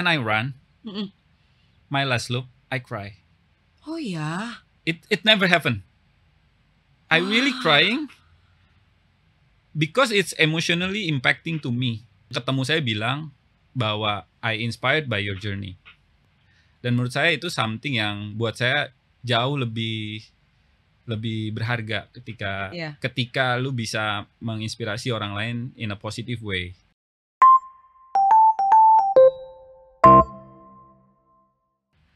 when I run, Mm-mm. my last loop, I cry. Oh ya. It never happened. I really crying because it's emotionally impacting to me. Ketemu saya bilang bahwa I inspired by your journey. Dan menurut saya itu something yang buat saya jauh lebih berharga ketika lu bisa menginspirasi orang lain in a positive way.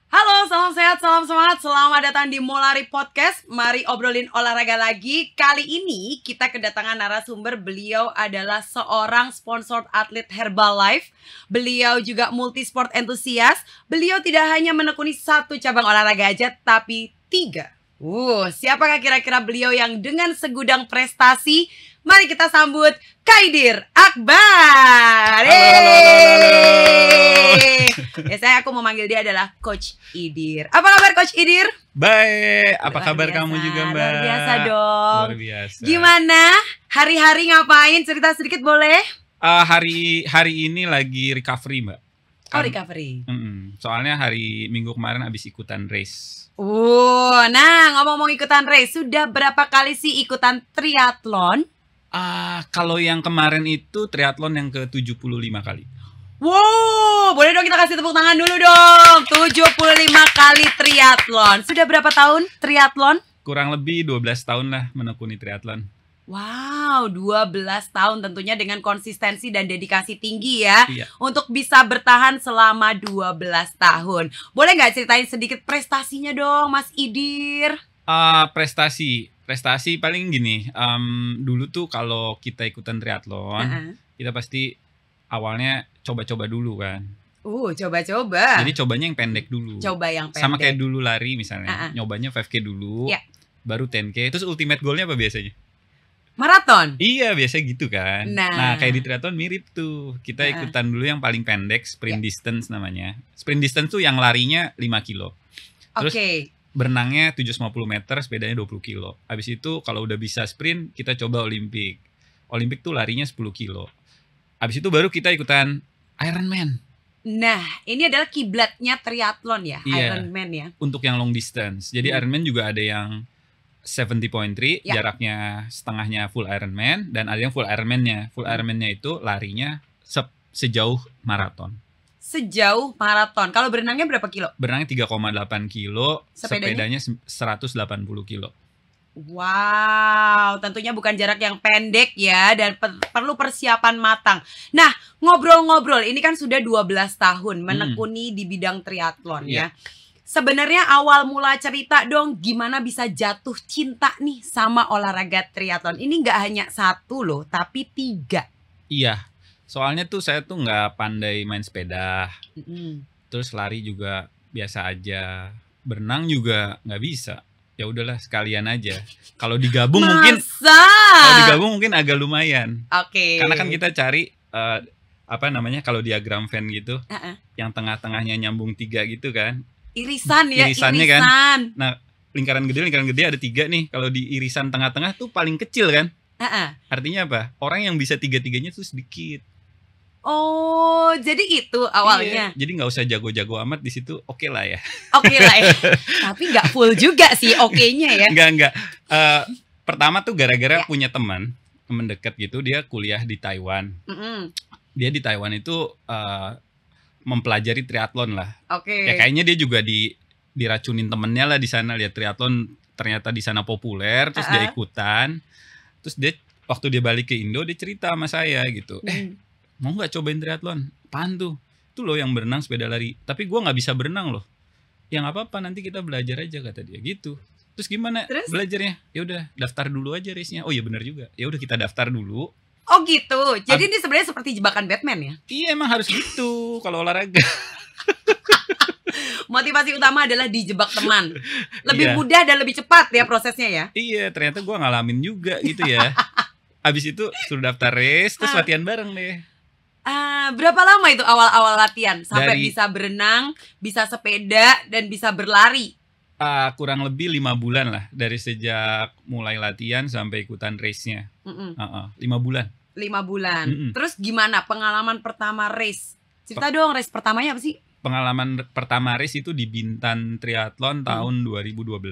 Halo, salam sehat, salam semangat. Selamat datang di Molari Podcast. Mari obrolin olahraga lagi. Kali ini kita kedatangan narasumber. Beliau adalah seorang sponsored atlet Herbalife. Beliau juga multisport entusias. Beliau tidak hanya menekuni satu cabang olahraga aja, tapi 3. Siapakah kira-kira beliau yang dengan segudang prestasi? Mari kita sambut Kaidir Akbar. Biasanya aku memanggil dia adalah Coach Idir. Apa kabar Coach Idir? Baik, apa kabar kamu juga Mbak? Luar biasa dong. Luar biasa. Gimana? Hari-hari ngapain? Cerita sedikit boleh? Hari ini lagi recovery Mbak. Oh, recovery. Soalnya hari Minggu kemarin habis ikutan race. Nah ngomong-ngomong ikutan race, sudah berapa kali sih ikutan triathlon? Kalau yang kemarin itu triathlon yang ke-75 kali. Wow, boleh dong kita kasih tepuk tangan dulu dong. 75 kali triathlon. Sudah berapa tahun triathlon? Kurang lebih 12 tahun lah menekuni triathlon. Wow, 12 tahun tentunya dengan konsistensi dan dedikasi tinggi ya. Iya. Untuk bisa bertahan selama 12 tahun. Boleh nggak ceritain sedikit prestasinya dong Mas Idir? Prestasi paling gini, dulu tuh kalau kita ikutan triathlon, kita pasti awalnya coba-coba dulu kan. Coba-coba. Jadi cobanya yang pendek dulu. Coba yang pendek. Sama kayak dulu lari misalnya, nyobanya 5K dulu, baru 10K, terus ultimate goalnya apa biasanya? Maraton? Iya, biasa gitu kan. Nah, kayak di triathlon mirip tuh. Kita ikutan dulu yang paling pendek, sprint distance namanya. Sprint distance tuh yang larinya 5 kilo. Terus berenangnya 750 meter, sepedanya 20 kilo. Habis itu kalau udah bisa sprint, kita coba Olimpik. Olimpik tuh larinya 10 kilo. Habis itu baru kita ikutan Ironman. Nah, ini adalah kiblatnya triathlon ya, Ironman ya. Untuk yang long distance. Jadi Ironman juga ada yang 70.3, jaraknya setengahnya full Ironman, dan ada yang full Ironman-nya. Full Ironman-nya itu larinya sejauh maraton. Sejauh maraton. Kalau berenangnya berapa kilo? Berenangnya 3,8 kilo, sepedanya 180 kilo. Wow, tentunya bukan jarak yang pendek ya, dan perlu persiapan matang. Nah, ngobrol-ngobrol, ini kan sudah 12 tahun menekuni di bidang triathlon ya. Sebenarnya awal mula cerita dong, gimana bisa jatuh cinta nih sama olahraga triathlon. Ini nggak hanya 1 loh, tapi 3. Iya, soalnya tuh saya tuh nggak pandai main sepeda. Terus lari juga biasa aja. Berenang juga nggak bisa. Ya udahlah sekalian aja. Kalau digabung mungkin agak lumayan. Karena kan kita cari kalau diagram Venn gitu, yang tengah-tengahnya nyambung 3 gitu kan. Irisannya kan. Nah, lingkaran gede ada 3 nih. Kalau di irisan tengah-tengah tuh paling kecil kan. Artinya apa? Orang yang bisa 3-3-nya tuh sedikit. Oh, jadi itu awalnya. Jadi nggak usah jago-jago amat di situ. Oke lah ya. Tapi nggak full juga sih oke-nya ya. Enggak. Pertama tuh gara-gara punya teman dekat gitu, dia kuliah di Taiwan. Dia di Taiwan itu mempelajari triathlon lah. Ya kayaknya dia juga diracunin temennya lah di sana, lihat triathlon ternyata di sana populer, terus dia ikutan. Terus dia waktu dia balik ke Indo, dia cerita sama saya gitu. Mau nggak cobain triathlon? Apaan tuh? Itu loh yang berenang, sepeda lari. Tapi gue nggak bisa berenang loh. Ya nggak apa-apa, nanti kita belajar aja kata dia gitu. Terus gimana belajarnya? Ya udah daftar dulu aja race-nya. Oh iya benar juga. Ya udah kita daftar dulu. Oh gitu. Jadi ini sebenarnya seperti jebakan Batman ya? Iya emang harus gitu kalau olahraga. Motivasi utama adalah dijebak teman. Lebih mudah dan lebih cepat ya prosesnya ya? Iya, ternyata gue ngalamin juga gitu ya. Habis itu suruh daftar race, terus latihan bareng deh. Berapa lama itu awal-awal latihan? Sampai bisa berenang, bisa sepeda, dan bisa berlari? Kurang lebih 5 bulan lah. Dari sejak mulai latihan sampai ikutan race-nya. 5 bulan. 5 bulan. Terus gimana pengalaman pertama race? Cerita dong, race pertamanya apa sih? Pengalaman pertama race itu di Bintan Triathlon tahun 2012.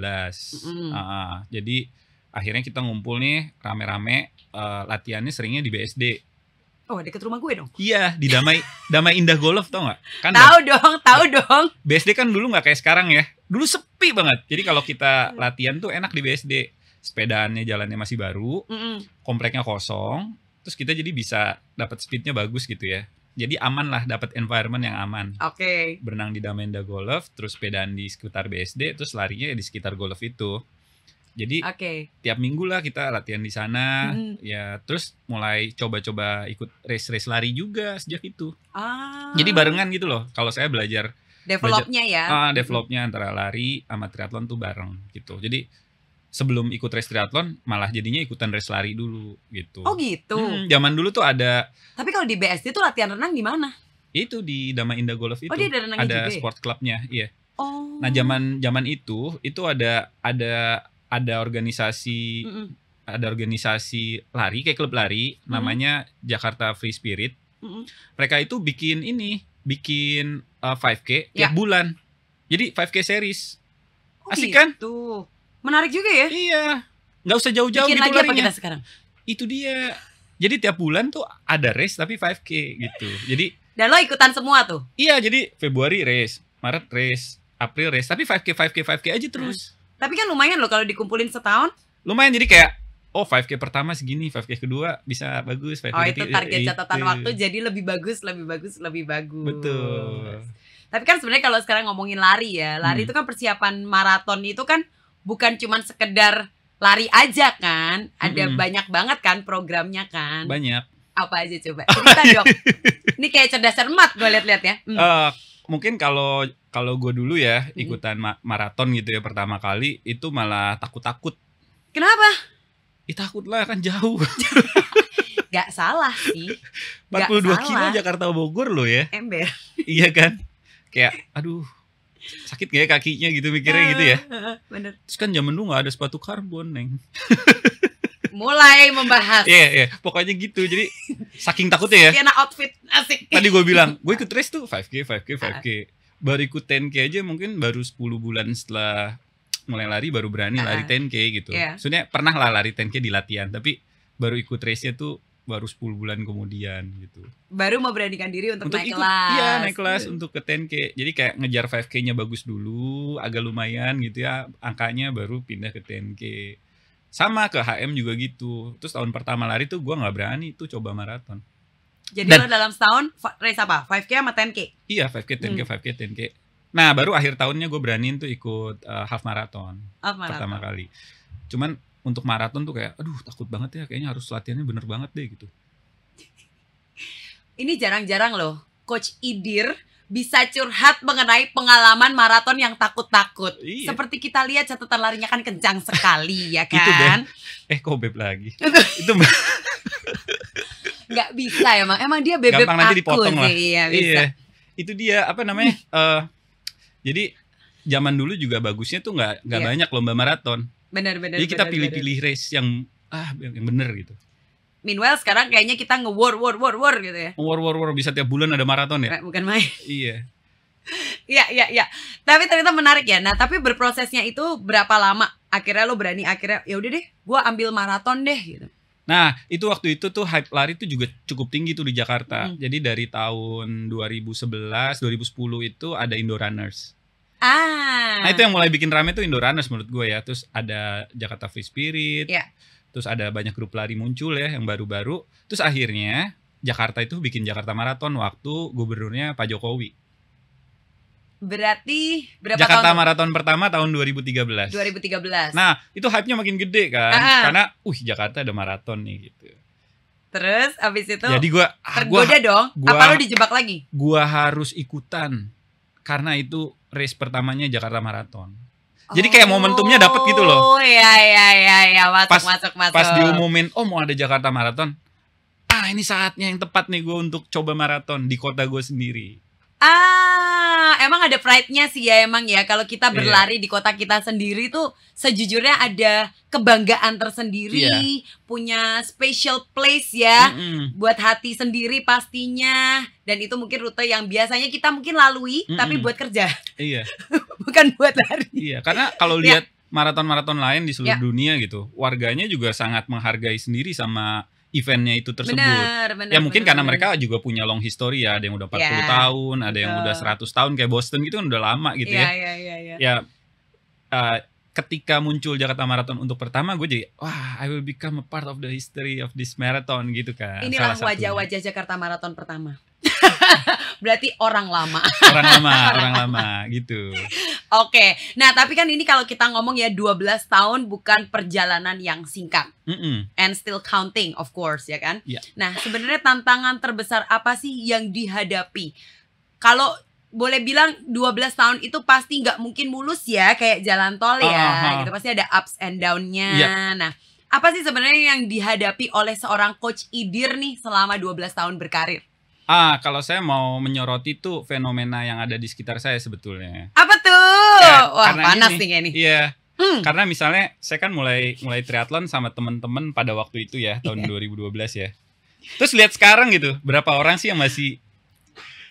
Jadi akhirnya kita ngumpul nih rame-rame, latihannya seringnya di BSD. Oh, deket rumah gue dong. Iya, di Damai Indah Golf, tau gak? Kan tahu dong. BSD kan dulu gak kayak sekarang ya. Dulu sepi banget. Jadi kalau kita latihan tuh enak di BSD. Sepedaannya jalannya masih baru, kompleknya kosong, terus kita jadi bisa dapat speednya bagus gitu ya. Jadi aman lah, dapat environment yang aman. Oke. Berenang di Damai Indah Golf, terus sepedaan di sekitar BSD, terus larinya di sekitar golf itu. Jadi tiap minggu lah kita latihan di sana, ya terus mulai coba-coba ikut race lari juga sejak itu. Jadi barengan gitu loh. Kalau saya belajar developnya antara lari sama triathlon tuh bareng gitu. Jadi sebelum ikut race triathlon malah jadinya ikutan race lari dulu gitu. Oh gitu. Zaman dulu tuh ada. Tapi kalau di BSD tuh latihan renang di mana? Itu di Damai Indah Golf itu. Oh, dia ada renangnya juga. Sport clubnya, iya. Oh. Nah, zaman itu ada organisasi lari kayak klub lari namanya Jakarta Free Spirit. Mereka itu bikin 5K tiap bulan. Jadi 5K series. Asik kan? Menarik juga ya? Iya. Nggak usah jauh-jauh gitu larinya. Apa kita sekarang? Itu dia. Jadi tiap bulan tuh ada race tapi 5K gitu. Jadi dan lo ikutan semua tuh? Iya, jadi Februari race, Maret race, April race, tapi 5K aja terus. Tapi kan lumayan loh kalau dikumpulin setahun. Lumayan, jadi kayak 5K pertama segini, 5K kedua bisa bagus. 5K itu target catatan waktu, jadi lebih bagus. Betul. Tapi kan sebenarnya kalau sekarang ngomongin lari ya, lari itu kan persiapan maraton itu kan bukan cuman sekedar lari aja kan, ada banyak banget kan programnya kan. Banyak. Apa aja coba cerita dong. Ini kayak cerdas cermat gue lihat-lihat ya. Mungkin kalau gue dulu ya ikutan maraton gitu ya pertama kali itu malah takut. Kenapa? Takut lah, kan jauh. Gak salah sih. 42 kilo Jakarta Bogor loh ya. Ember. Iya kan. Kayak aduh, sakit gak ya kakinya gitu mikirnya gitu ya. Bener. Terus kan zaman dulu gak ada sepatu karbon, Neng. Mulai membahas. Iya, pokoknya gitu. Jadi saking takutnya ya. Kena outfit asik. Tadi gue bilang, gue ikut race tuh 5K. Baru ikut 10K aja mungkin baru 10 bulan setelah mulai lari baru berani lari 10K gitu. Maksudnya pernah lah lari 10K di latihan, tapi baru ikut race-nya tuh baru 10 bulan kemudian gitu. Baru mau beranikan diri untuk naik kelas. Iya, naik kelas untuk ke 10K. Jadi kayak ngejar 5K-nya bagus dulu, agak lumayan gitu ya angkanya, baru pindah ke 10K. Sama ke HM juga gitu. Terus tahun pertama lari tuh gue gak berani tuh coba maraton. Jadi lo dalam setahun race apa? 5K sama 10K? Iya, 5K, 10K. Nah, baru akhir tahunnya gue beraniin tuh ikut half marathon. Pertama kali. Cuman untuk maraton tuh kayak aduh takut banget ya, kayaknya harus latihannya bener banget deh gitu. Ini jarang-jarang loh Coach Idir bisa curhat mengenai pengalaman maraton yang takut-takut. Iya. Seperti kita lihat catatan larinya kan kencang sekali ya kan. Kok beb lagi. Itu nggak bisa ya, emang dia bebek gampang nanti dipotong sih. Lah. Iya, bisa. Iya. Itu dia apa namanya? Jadi zaman dulu juga bagusnya tuh nggak banyak lomba maraton. Benar. Jadi kita pilih-pilih race yang bener gitu. Meanwhile sekarang kayaknya kita nge-war gitu ya. War bisa tiap bulan ada maraton ya. Bukan main. Iya. Iya. Tapi ternyata menarik ya. Nah, tapi berprosesnya itu berapa lama? Akhirnya lo berani ya udah deh, gue ambil maraton deh gitu. Nah, itu waktu itu tuh hype lari tuh juga cukup tinggi tuh di Jakarta. Jadi dari tahun 2011, 2010 itu ada Indo Runners. Nah, itu yang mulai bikin rame tuh Indo Runners menurut gue ya. Terus ada Jakarta Free Spirit. Yeah. Terus ada banyak grup lari muncul ya yang baru-baru. Terus akhirnya Jakarta itu bikin Jakarta Marathon waktu gubernurnya Pak Jokowi. Berarti berapa Jakarta tahun? Marathon pertama tahun 2013. Nah, itu hype-nya makin gede kan. Karena Jakarta ada maraton nih gitu. Terus abis itu jadi tergoda dong. Apa lo dijebak lagi? Gua harus ikutan. Karena itu race pertamanya Jakarta Marathon. Jadi kayak momentumnya dapet gitu loh. Oh iya, masuk. Pas diumumin, mau ada Jakarta Marathon. Ini saatnya yang tepat nih gue untuk coba maraton di kota gue sendiri. Emang ada pride-nya sih ya emang ya. Kalau kita berlari di kota kita sendiri tuh sejujurnya ada kebanggaan tersendiri, punya special place ya, buat hati sendiri pastinya. Dan itu mungkin rute yang biasanya kita mungkin lalui, tapi buat kerja. Iya. Bukan buat lari. Iya, karena kalau lihat maraton-maraton lain di seluruh dunia gitu, warganya juga sangat menghargai sendiri sama eventnya itu tersebut. Benar, ya mungkin karena mereka juga punya long history ya, ada yang udah 40 tahun, ada yang udah 100 tahun kayak Boston gitu kan udah lama gitu ya. Ya ketika muncul Jakarta Marathon untuk pertama, gue jadi wah, I will become a part of the history of this marathon gitu kan. Inilah wajah-wajah Jakarta Marathon pertama. Berarti orang lama. orang lama gitu. Oke. Nah, tapi kan ini kalau kita ngomong ya 12 tahun bukan perjalanan yang singkat. And still counting of course ya kan. Nah, sebenarnya tantangan terbesar apa sih yang dihadapi? Kalau boleh bilang 12 tahun itu pasti nggak mungkin mulus ya kayak jalan tol ya. Gitu pasti ada ups and down-nya. Nah, apa sih sebenarnya yang dihadapi oleh seorang coach Idir nih selama 12 tahun berkarir? Kalau saya mau menyoroti tuh fenomena yang ada di sekitar saya sebetulnya. Apa tuh? Wah, panas nih kayak ini. Iya. Karena misalnya saya kan mulai triathlon sama teman-teman pada waktu itu ya, tahun 2012 ya. Terus lihat sekarang gitu, berapa orang sih yang masih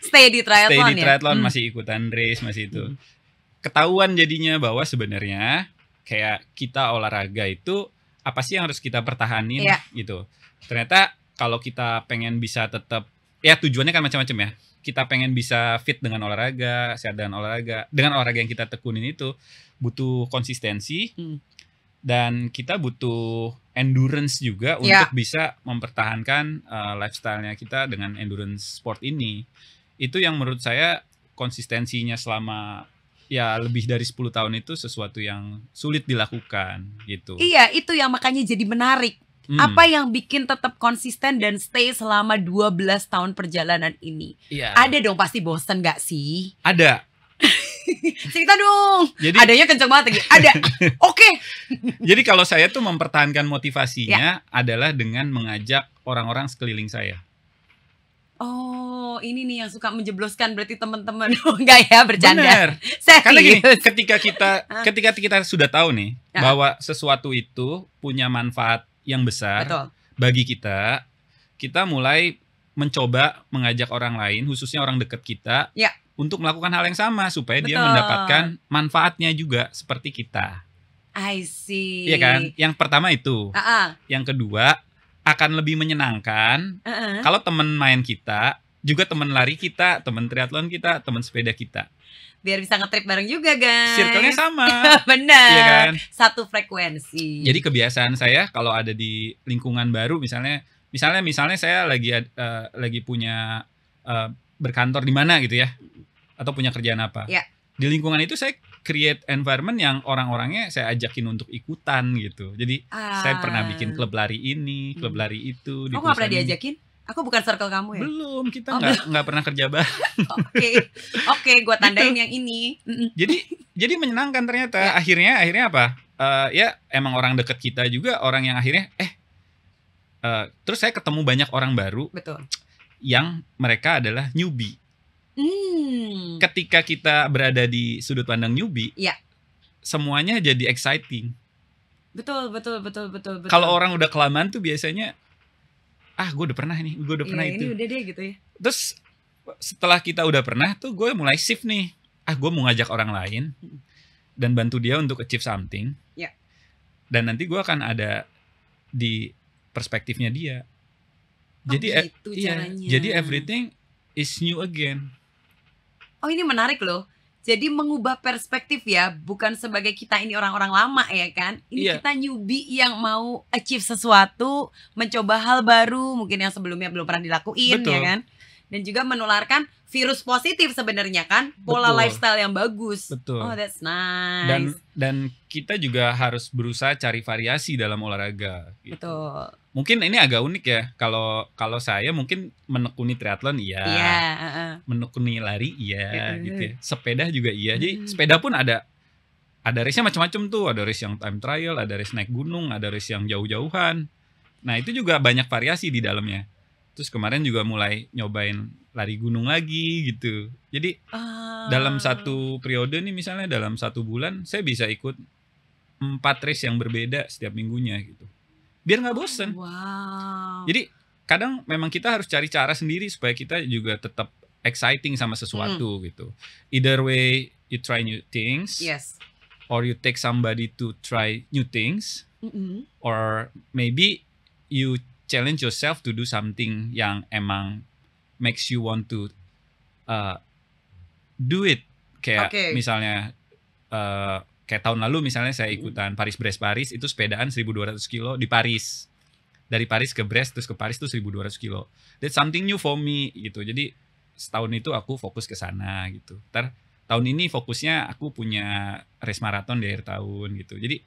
stay di triathlon masih ikutan race, masih itu. Ketahuan jadinya bahwa sebenarnya kayak kita olahraga itu apa sih yang harus kita pertahanin gitu. Ternyata kalau kita pengen bisa tetap, ya tujuannya kan macam-macam ya. Kita pengen bisa fit dengan olahraga, sehat dengan olahraga yang kita tekunin itu butuh konsistensi, dan kita butuh endurance juga untuk bisa mempertahankan lifestyle-nya kita dengan endurance sport ini. Itu yang menurut saya konsistensinya selama ya lebih dari 10 tahun itu sesuatu yang sulit dilakukan gitu. Iya, itu yang makanya jadi menarik. Apa yang bikin tetap konsisten dan stay selama 12 tahun perjalanan ini? Ada dong pasti bosen gak sih? Ada. Cerita dong. Jadi, adanya kenceng banget lagi. Ada. Oke. Jadi kalau saya tuh mempertahankan motivasinya adalah dengan mengajak orang-orang sekeliling saya. Oh, ini nih yang suka menjebloskan berarti teman-teman. Enggak ya, bercanda. Bener. Karena gini, ketika kita sudah tahu nih bahwa sesuatu itu punya manfaat yang besar bagi kita, kita mulai mencoba mengajak orang lain, khususnya orang dekat kita, untuk melakukan hal yang sama supaya dia mendapatkan manfaatnya juga seperti kita. I see. Iya kan? Yang pertama itu. Yang kedua, akan lebih menyenangkan kalau teman main kita juga teman lari kita, teman triathlon kita, teman sepeda kita. Biar bisa nge-trip bareng juga guys. Circle-nya sama. Benar. Iya kan? Satu frekuensi. Jadi kebiasaan saya kalau ada di lingkungan baru, misalnya saya lagi punya berkantor di mana gitu ya, atau punya kerjaan apa. Di lingkungan itu saya create environment yang orang-orangnya saya ajakin untuk ikutan gitu. Jadi saya pernah bikin klub lari ini, klub lari itu. Kamu nggak pernah diajakin? Aku bukan circle kamu ya? Belum, kita nggak pernah kerja bareng. Oke, gue tandain yang ini. Jadi menyenangkan ternyata. Akhirnya apa? Ya emang orang deket kita juga orang yang akhirnya terus saya ketemu banyak orang baru. Betul. Yang mereka adalah newbie. Ketika kita berada di sudut pandang newbie, semuanya jadi exciting. Betul. Kalau orang udah kelamaan tuh biasanya gue udah pernah nih, gue udah pernah itu. Ini udah deh gitu ya. Terus setelah kita udah pernah tuh gue mulai shift nih. Gue mau ngajak orang lain dan bantu dia untuk achieve something. Dan nanti gue akan ada di perspektifnya dia. Jadi gitu caranya. Jadi everything is new again. Oh, ini menarik loh. Jadi mengubah perspektif ya, bukan sebagai kita ini orang-orang lama ya kan. Ini kita newbie yang mau achieve sesuatu, mencoba hal baru, mungkin yang sebelumnya belum pernah dilakuin. Betul. Ya kan. Dan juga menularkan virus positif sebenarnya kan, pola lifestyle yang bagus. Betul. Oh, that's nice. Dan kita juga harus berusaha cari variasi dalam olahraga. Gitu. Betul. Mungkin ini agak unik ya. Kalau saya mungkin menekuni triathlon menekuni lari gitu ya. Sepeda juga iya. Jadi sepeda pun ada race-nya macam-macam tuh. Ada race yang time trial, ada race naik gunung, ada race yang jauh-jauhan. Nah, itu juga banyak variasi di dalamnya. Terus kemarin juga mulai nyobain lari gunung lagi gitu. Jadi dalam satu periode nih, misalnya dalam 1 bulan saya bisa ikut 4 race yang berbeda setiap minggunya gitu. Biar nggak bosen. Wow. Jadi kadang memang kita harus cari cara sendiri supaya kita juga tetap exciting sama sesuatu gitu. Either way you try new things, yes, or you take somebody to try new things, or maybe you challenge yourself to do something yang emang makes you want to do it. Kayak misalnya kayak tahun lalu misalnya saya ikutan Paris-Brest-Paris, itu sepedaan 1.200 kilo di Paris. Dari Paris ke Brest terus ke Paris tuh 1.200 kilo. That's something new for me gitu. Jadi setahun itu aku fokus ke sana gitu. Tahun ini fokusnya aku punya race marathon di akhir tahun gitu. Jadi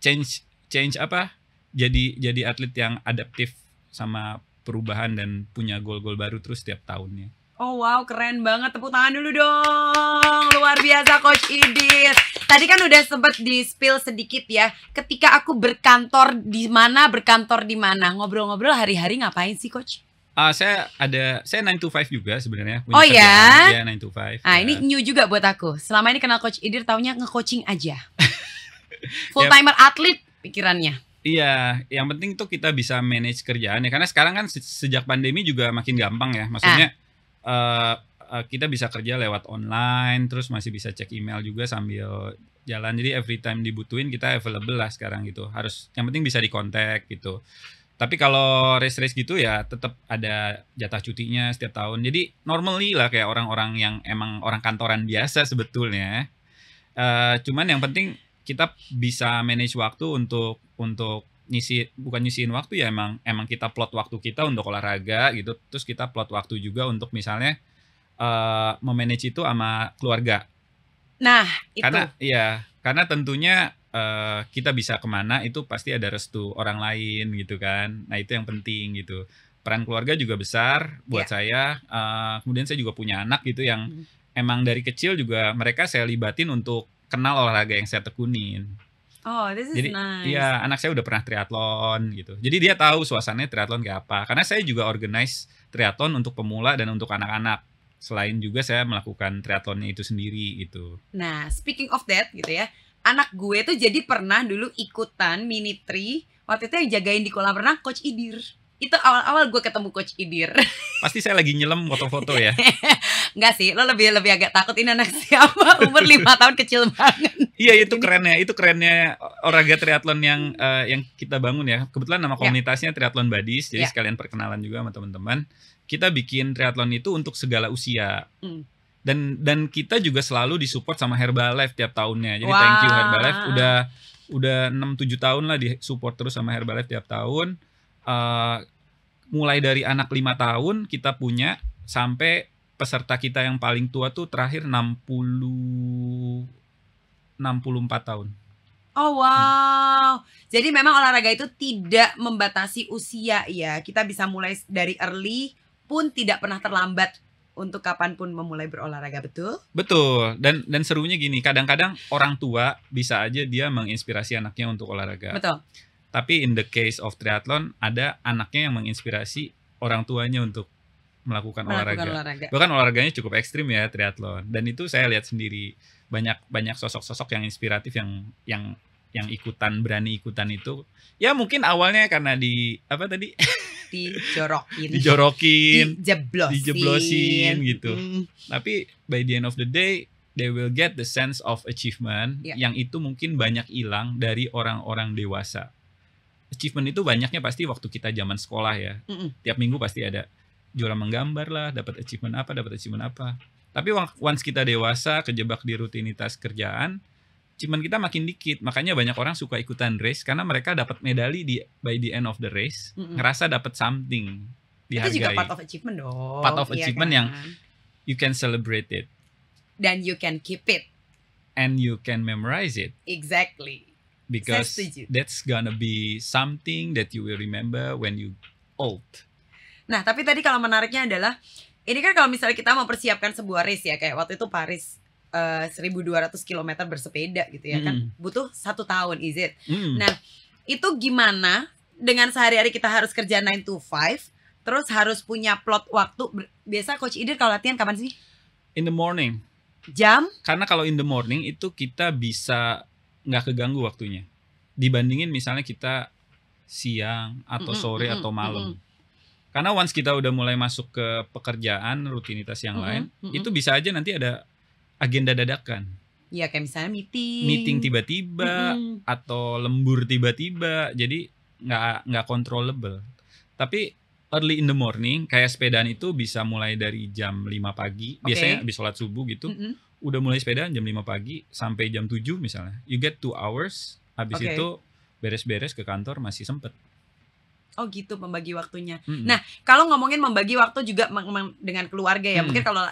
change apa? Jadi atlet yang adaptif sama perubahan dan punya goal-goal baru terus setiap tahunnya. Oh wow, keren banget. Tepuk tangan dulu dong. Luar biasa Coach Idit. Tadi kan udah sempat di-spill sedikit ya. Ketika aku berkantor di mana, ngobrol-ngobrol hari-hari ngapain sih Coach? Saya 9 to 5 juga sebenarnya. Oh ya? Iya, 9 to 5. Ini new juga buat aku. Selama ini kenal Coach Idit taunya nge-coaching aja. Full timer atlet pikirannya. Iya, yang penting tuh kita bisa manage kerjaan ya. Karena sekarang kan sejak pandemi juga makin gampang ya. Maksudnya kita bisa kerja lewat online, terus masih bisa cek email juga sambil jalan. Jadi every time dibutuhin kita available lah sekarang gitu. Yang penting bisa dikontak gitu. Tapi kalau race-race gitu ya tetap ada jatah cutinya setiap tahun. Jadi normally lah kayak orang-orang yang emang orang kantoran biasa sebetulnya. Cuman yang penting kita bisa manage waktu untuk bukan nyisiin waktu ya, emang kita plot waktu kita untuk olahraga gitu. Terus kita plot waktu juga untuk misalnya memanage itu sama keluarga. Nah, itu. Karena tentunya kita bisa kemana itu pasti ada restu orang lain gitu kan. Nah itu yang penting gitu. Peran keluarga juga besar buat saya. Kemudian saya juga punya anak gitu yang emang dari kecil juga mereka saya libatin untuk kenal olahraga yang saya tekunin. Oh, this is Jadi, nice. Iya, anak saya udah pernah triathlon gitu. Jadi dia tahu suasananya triathlon kayak apa. Karena saya juga organize triathlon untuk pemula dan untuk anak-anak. Selain juga saya melakukan triathlonnya itu sendiri gitu. Nah, speaking of that gitu ya. Anak gue tuh jadi pernah dulu ikutan mini tri. Waktu itu yang jagain di kolam renang Coach Idir. Itu awal-awal gue ketemu Coach Idir. Pasti saya lagi nyelam foto-foto ya. Enggak sih, lo lebih agak takut ini anak siapa, umur 5 tahun kecil banget. Iya, itu kerennya olahraga triathlon yang kita bangun ya. Kebetulan nama komunitasnya Triathlon Buddies, jadi sekalian perkenalan juga sama teman-teman. Kita bikin triathlon itu untuk segala usia. Dan kita juga selalu disupport sama Herbalife tiap tahunnya. Jadi thank you Herbalife, udah 6-7 tahun lah disupport terus sama Herbalife tiap tahun. Mulai dari anak 5 tahun kita punya sampai peserta kita yang paling tua tuh terakhir 64 tahun. Oh wow. Jadi memang olahraga itu tidak membatasi usia ya. Kita bisa mulai dari early pun tidak pernah terlambat untuk kapanpun memulai berolahraga, betul? Betul. Dan serunya gini, kadang-kadang orang tua bisa aja dia menginspirasi anaknya untuk olahraga. Betul. Tapi in the case of triathlon ada anaknya yang menginspirasi orang tuanya untuk melakukan olahraga. Bahkan olahraganya cukup ekstrim ya triathlon. Dan itu saya lihat sendiri banyak sosok-sosok yang inspiratif yang berani ikutan itu. Ya mungkin awalnya karena dijorokin, dijeblosin gitu. Tapi by the end of the day they will get the sense of achievement yang itu mungkin banyak hilang dari orang-orang dewasa. Achievement itu banyaknya pasti waktu kita zaman sekolah ya. Tiap minggu pasti ada juara menggambar lah, dapat achievement apa. Tapi once kita dewasa, kejebak di rutinitas kerjaan, achievement kita makin dikit. Makanya banyak orang suka ikutan race karena mereka dapat medali by the end of the race, ngerasa dapat something, dihargai. Itu juga part of achievement dong. Part of achievement kan? Yang you can celebrate it. Dan you can keep it. And you can memorize it. Exactly. Because that's gonna be something that you will remember when you old. Nah, tapi tadi kalau menariknya adalah ini kan kalau misalnya kita mempersiapkan sebuah race ya, kayak waktu itu Paris 1.200 km bersepeda gitu ya kan, butuh 1 tahun, is it? Nah, itu gimana dengan sehari-hari kita harus kerja 9 to 5, terus harus punya plot waktu. Biasa Coach Idir kalau latihan kapan sih? In the morning. Jam? Karena kalau in the morning itu kita bisa nggak keganggu waktunya. Dibandingin misalnya kita siang atau sore atau malam. Karena once kita udah mulai masuk ke pekerjaan, rutinitas yang lain, itu bisa aja nanti ada agenda dadakan. Iya, kayak misalnya meeting tiba-tiba atau lembur tiba-tiba, jadi nggak controllable. Tapi early in the morning, kayak sepedaan itu bisa mulai dari jam 5 pagi, biasanya habis sholat subuh gitu, udah mulai sepedaan jam 5 pagi sampai jam 7 misalnya. You get 2 hours, habis itu beres-beres ke kantor masih sempet. Oh gitu membagi waktunya. Nah, kalau ngomongin membagi waktu juga dengan keluarga ya, mungkin kalau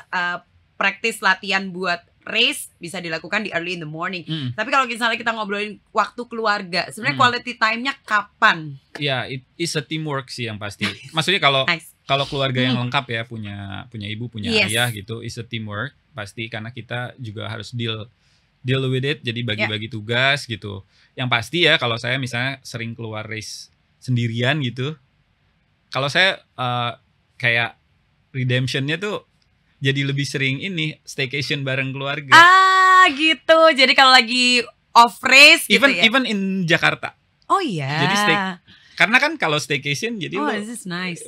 praktis latihan buat race bisa dilakukan di early in the morning. Tapi kalau misalnya kita ngobrolin waktu keluarga, sebenarnya quality time-nya kapan? Ya, it is a teamwork sih yang pasti. Maksudnya kalau kalau keluarga yang lengkap ya, punya ibu, punya ayah gitu, is a teamwork pasti, karena kita juga harus deal with it, jadi bagi-bagi tugas gitu. Yang pasti ya, kalau saya misalnya sering keluar race sendirian gitu, kalau saya kayak redemption-nya tuh jadi lebih sering ini staycation bareng keluarga. Gitu. Jadi kalau lagi off race gitu ya. Even in Jakarta. Oh iya. Jadi karena kan kalau staycation jadi this is nice.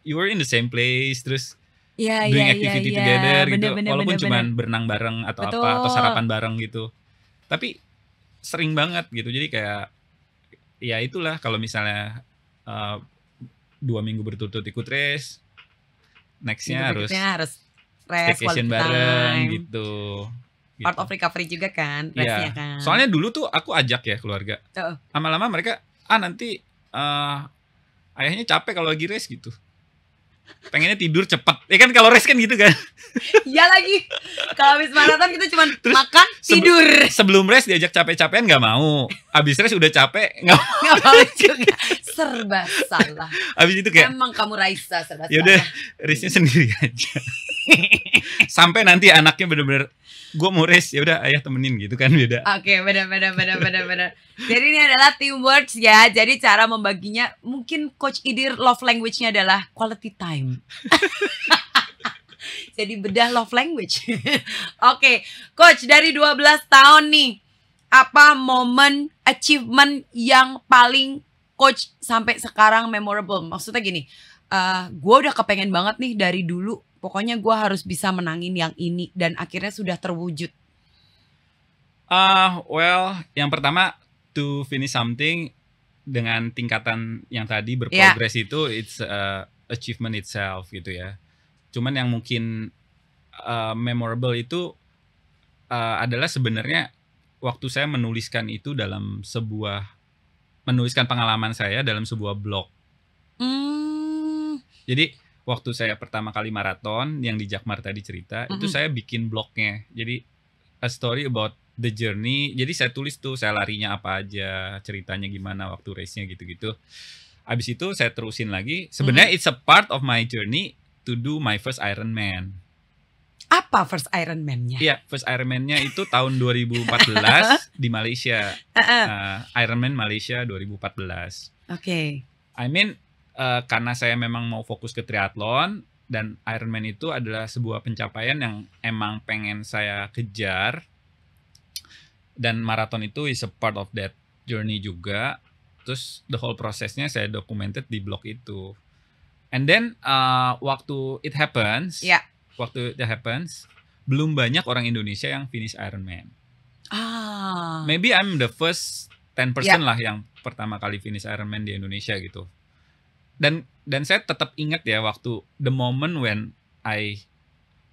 You were in the same place, terus doing activity together gitu. Walaupun cuma berenang bareng atau atau sarapan bareng gitu. Tapi sering banget gitu. Jadi kayak ya itulah, kalau misalnya 2 minggu berturut-turut ikut race, nextnya harus staycation bareng gitu. Part of recovery juga kan, race-nya kan. Soalnya dulu tuh aku ajak ya keluarga. Lama-lama mereka nanti ayahnya capek kalau lagi race gitu. Pengennya tidur cepet. Ya kan kalau race kan gitu kan. Iya lagi. Kalau habis maraton kita cuma makan, tidur. Sebelum race diajak capek-capekan nggak mau. Abis race udah capek nggak mau juga. Serba salah. Abis itu kayak emang kamu Raisa serba salah. Yaudah race-nya sendiri aja. Sampai nanti anaknya bener-bener gue mau race, ya udah ayah temenin gitu kan, beda. Oke, benar. Jadi ini adalah teamwork ya. Jadi cara membaginya, mungkin Coach Idir love language-nya adalah quality time. Jadi bedah love language. Oke, Coach, dari 12 tahun nih, apa momen achievement yang paling Coach sampai sekarang memorable? Maksudnya gini, gue udah kepengen banget nih dari dulu. Pokoknya gue harus bisa menangin yang ini, dan akhirnya sudah terwujud. Well, yang pertama to finish something dengan tingkatan yang tadi berprogres itu it's achievement itself gitu ya. Cuman yang mungkin memorable itu adalah sebenarnya waktu saya menuliskan itu dalam menuliskan pengalaman saya dalam sebuah blog. Jadi waktu saya pertama kali maraton yang di Jakmar tadi cerita, itu saya bikin blognya. Jadi a story about the journey. Jadi saya tulis tuh saya larinya apa aja, ceritanya gimana waktu race-nya gitu-gitu. Abis itu saya terusin lagi. Sebenarnya it's a part of my journey to do my first Ironman. Apa first Ironman-nya? Iya, first Ironman-nya itu tahun 2014 di Malaysia. Ironman Malaysia 2014. Oke. I mean, karena saya memang mau fokus ke triathlon, dan Ironman itu adalah sebuah pencapaian yang emang pengen saya kejar, dan maraton itu is a part of that journey juga. Terus the whole prosesnya saya documented di blog itu. And then waktu it happens, belum banyak orang Indonesia yang finish Ironman. Maybe I'm the first 10% lah yang pertama kali finish Ironman di Indonesia gitu. Dan saya tetap ingat ya waktu the moment when I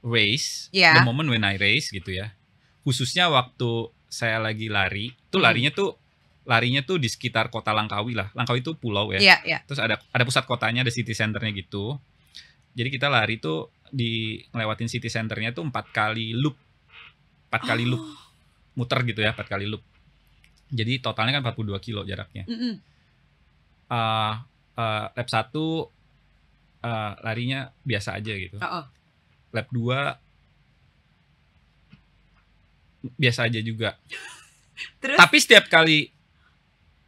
race, gitu ya. Khususnya waktu saya lagi lari, tuh larinya tuh di sekitar kota Langkawi lah. Langkawi itu pulau ya. Terus ada pusat kotanya, ada city centernya gitu. Jadi kita lari tuh ngelewatin city centernya tuh 4 kali loop. 4 kali loop. Muter gitu ya, 4 kali loop. Jadi totalnya kan 42 kilo jaraknya. Lap 1 larinya biasa aja gitu. Lap 2 biasa aja juga. Terus? Tapi setiap kali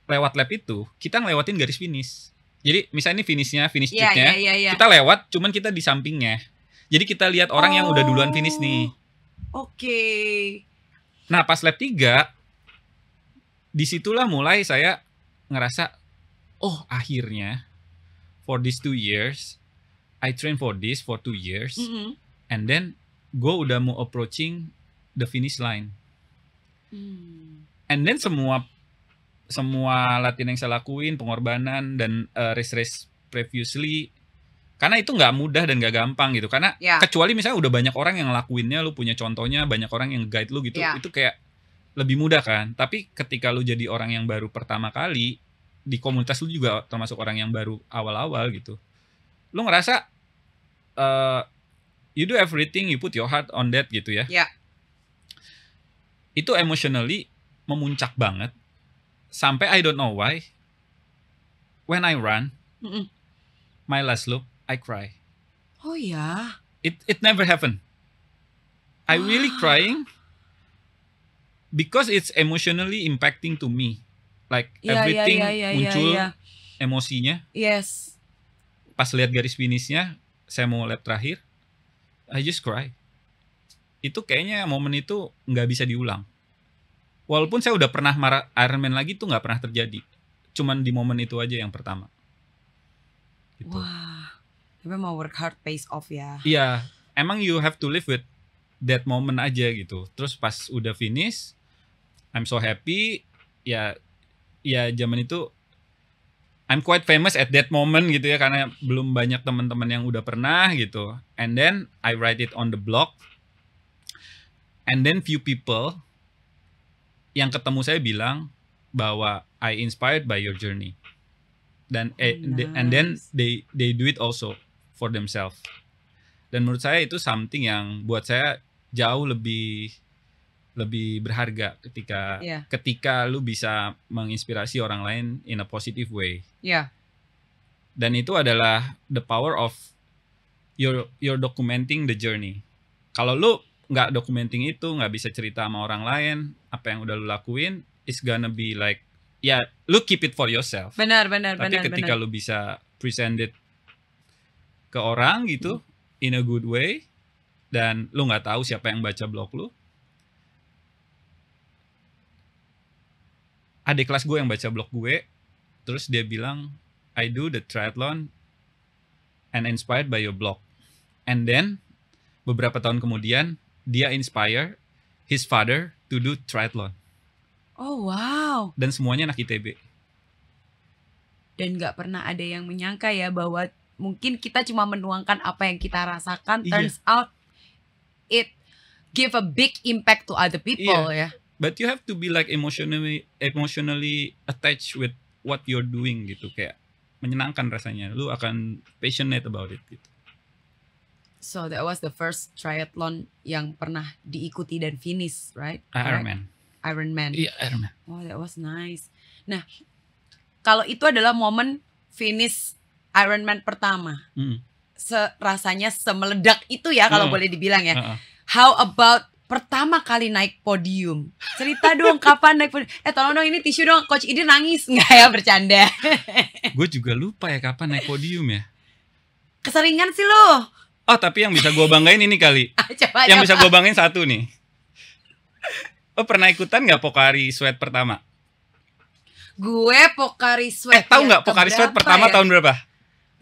lewat lap itu kita ngelewatin garis finish. Jadi misalnya finish streaknya, kita lewat, cuman kita di sampingnya. Jadi kita lihat orang yang udah duluan finish nih. Oke. Nah pas lap 3, disitulah mulai saya ngerasa, oh akhirnya for these 2 years, I train for this for 2 years, and then gue udah mau approaching the finish line. And then semua latihan yang saya lakuin, pengorbanan dan race previously, karena itu nggak mudah dan nggak gampang gitu. Karena kecuali misalnya udah banyak orang yang ngelakuinnya, lu punya contohnya, banyak orang yang guide lu gitu, itu kayak lebih mudah kan. Tapi ketika lu jadi orang yang baru pertama kali di komunitas, lu juga termasuk orang yang baru awal-awal gitu, lu ngerasa you do everything, you put your heart on that gitu ya. Itu emotionally memuncak banget. Sampai I don't know why, when I run, my last loop, I cry. Oh ya? It never happened. I really crying because it's emotionally impacting to me. Like everything muncul emosinya. Yes. Pas lihat garis finishnya, saya mau lap terakhir, I just cry. Itu kayaknya momen itu nggak bisa diulang. Walaupun saya udah pernah marah Ironman lagi, tuh nggak pernah terjadi. Cuman di momen itu aja yang pertama. Gitu. Wah, tapi mau work hard pays off ya. Iya, emang you have to live with that moment aja gitu. Terus pas udah finish, I'm so happy. Ya zaman itu I'm quite famous at that moment gitu ya, karena belum banyak teman-teman yang udah pernah gitu. And then I write it on the blog. And then few people yang ketemu saya bilang bahwa I inspired by your journey. Dan and then they do it also for themselves. Dan menurut saya itu something yang buat saya jauh lebih berharga ketika lu bisa menginspirasi orang lain in a positive way. Dan itu adalah the power of you're documenting the journey. Kalau lu nggak documenting itu, nggak bisa cerita sama orang lain apa yang udah lu lakuin, it's gonna be like, lu keep it for yourself. Benar. Tapi ketika lu bisa present it ke orang gitu, in a good way, dan lu nggak tahu siapa yang baca blog lu. Adik kelas gue yang baca blog gue, terus dia bilang, I do the triathlon and inspired by your blog. And then beberapa tahun kemudian dia inspire his father to do triathlon. Oh wow. Dan semuanya anak ITB. Dan gak pernah ada yang menyangka ya bahwa mungkin kita cuma menuangkan apa yang kita rasakan. Turns out it give a big impact to other people ya. But you have to be like emotionally attached with what you're doing gitu, kayak menyenangkan rasanya. Lu akan passionate about it gitu. So that was the first triathlon yang pernah diikuti dan finish, right? Ironman. Iya, Ironman. Oh, that was nice. Nah, kalau itu adalah momen finish Ironman pertama, rasanya semeledak itu ya kalau boleh dibilang ya. How about pertama kali naik podium? Cerita dong kapan naik podium. Tolong dong ini tisu dong, Coach Idin nangis. Nggak ya, bercanda. Gue juga lupa ya kapan naik podium ya. Keseringan sih lo. Oh, tapi yang bisa gue banggain ini kali. Yang bisa gue banggain satu nih. Oh, pernah ikutan gak Pocari Sweat pertama? Gue Pocari Sweat. Tahu nggak Pocari Sweat pertama tahun berapa?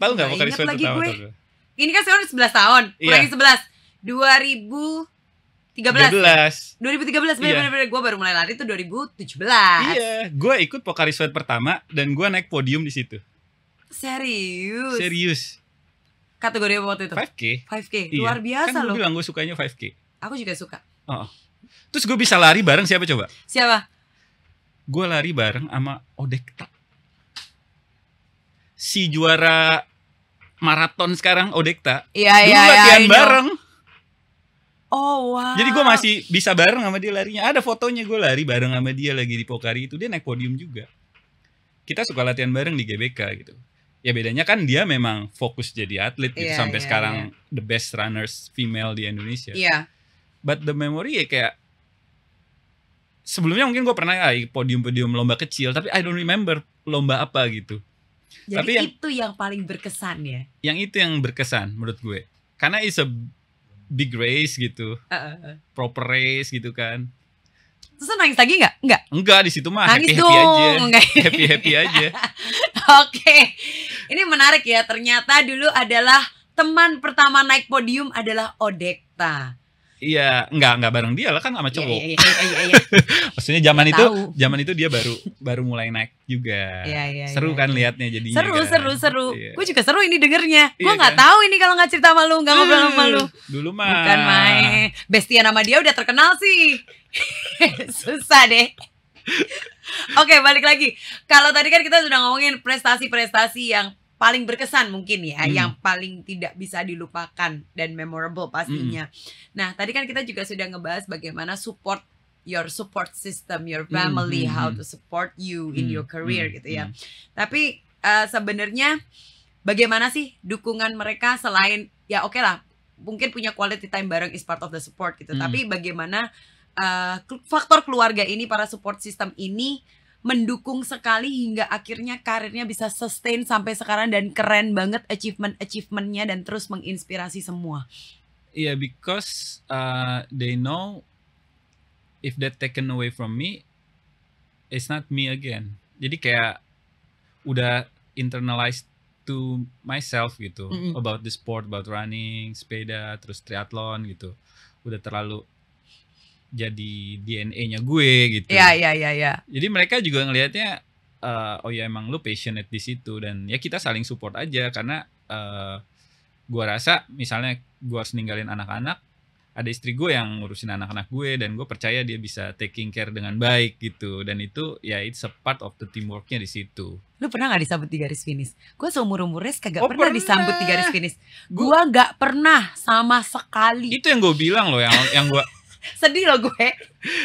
Tahu nggak Pocari Sweat pertama tahun berapa? Ini kan sekarang 11 tahun. Kurangi 11. 2013. Bener-bener gue baru mulai lari tuh 2017. Iya, gue ikut Pocari Sweat pertama dan gue naik podium di situ. Serius. Kategori apa waktu itu? 5K. Luar biasa kan loh. Kan gue bilang gue sukanya 5K. Aku juga suka. Terus gue bisa lari bareng siapa coba? Siapa? Gue lari bareng sama Odekta. Si juara maraton sekarang Odekta. Iya. Latihan bareng. Oh wow. Jadi gue masih bisa bareng sama dia larinya. Ada fotonya gue lari bareng sama dia lagi di Pocari itu. Dia naik podium juga. Kita suka latihan bareng di GBK gitu. Ya bedanya kan dia memang fokus jadi atlet gitu sampai sekarang the best runners female di Indonesia. But the memory ya kayak sebelumnya mungkin gue pernah podium-podium lomba kecil, tapi I don't remember lomba apa gitu. Jadi tapi itu yang paling berkesan ya. Yang itu yang berkesan menurut gue. Karena it's a big race gitu. Proper race gitu kan. Terus nangis lagi nggak? Enggak, di situ mah happy aja. Happy aja. Oke. Ini menarik ya. Ternyata dulu adalah teman pertama naik podium adalah Odekta. Iya, enggak bareng dia lah kan sama cowok. Iya. Maksudnya zaman itu dia baru mulai naik juga. Iya. Seru kan liatnya jadinya. Seru. Iya. Gue juga seru ini dengernya. Gue nggak tahu ini kalau nggak cerita sama lu, nggak ngobrol sama lu. Dulu mah. Bukan main. Bestia nama dia udah terkenal sih. Susah deh. Oke, balik lagi. Kalau tadi kan kita sudah ngomongin prestasi-prestasi yang paling berkesan mungkin ya, yang paling tidak bisa dilupakan dan memorable pastinya. Nah, tadi kan kita juga sudah ngebahas bagaimana your support system, your family, how to support you in your career gitu ya. Tapi sebenarnya bagaimana sih dukungan mereka selain ya oke lah, mungkin punya quality time bareng is part of the support gitu. Tapi bagaimana faktor keluarga ini, para support system ini mendukung sekali hingga akhirnya karirnya bisa sustain sampai sekarang dan keren banget achievementnya dan terus menginspirasi semua. Yeah, because they know if that taken away from me, it's not me again. Jadi kayak udah internalized to myself gitu, about the sport, about running, sepeda, terus triathlon gitu. Udah terlalu jadi DNA-nya gue gitu. Iya. Jadi mereka juga ngelihatnya oh ya emang lu passionate di situ dan ya kita saling support aja karena gue rasa misalnya gue harus ninggalin anak-anak, ada istri gue yang ngurusin anak-anak gue dan gue percaya dia bisa taking care dengan baik gitu dan itu ya it's a part of the teamworknya di situ. Lu pernah nggak disambut di garis finish? Gue seumur-umur race kagak pernah disambut di garis finish. Gue nggak pernah sama sekali. Itu yang gue bilang loh yang gue sedih loh gue.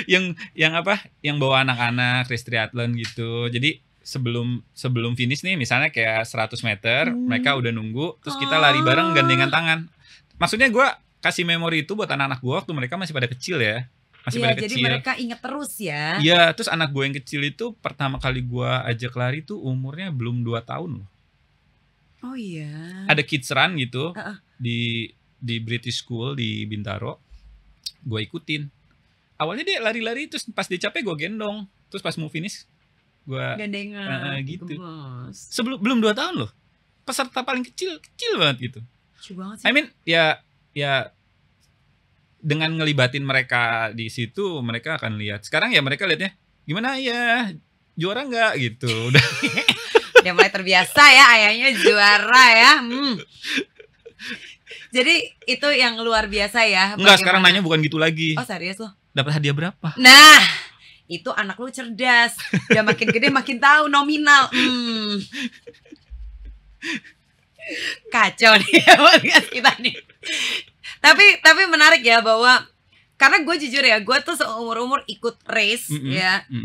Yang bawa anak-anak race triathlon gitu. Jadi sebelum finish nih misalnya kayak 100 meter, mereka udah nunggu, terus kita lari bareng gandengan tangan. Maksudnya gue kasih memori itu buat anak-anak gue waktu mereka masih pada kecil ya. Pada jadi kecil. mereka inget terus ya. Iya, terus anak gue yang kecil itu pertama kali gue ajak lari tuh umurnya belum 2 tahun loh. Oh iya. Ada kids run gitu di British School di Bintaro. Gue ikutin. Awalnya dia lari-lari terus pas dia capek gue gendong. Terus pas mau finish gue gandengan gitu. Belum 2 tahun loh. Peserta paling kecil banget gitu. Kecil banget sih. I mean ya dengan ngelibatin mereka di situ mereka akan lihat. Sekarang ya mereka lihatnya gimana ya juara nggak gitu. Udah. Dia mulai terbiasa ya ayahnya juara ya. Jadi itu yang luar biasa ya. Enggak, sekarang nanya bukan gitu lagi. Oh serius loh? Dapat hadiah berapa? Nah, itu anak lu cerdas. Udah makin gede makin tahu nominal. Kacau nih podcast kita nih. Tapi menarik ya bahwa karena gue jujur ya, gue tuh seumur-umur ikut race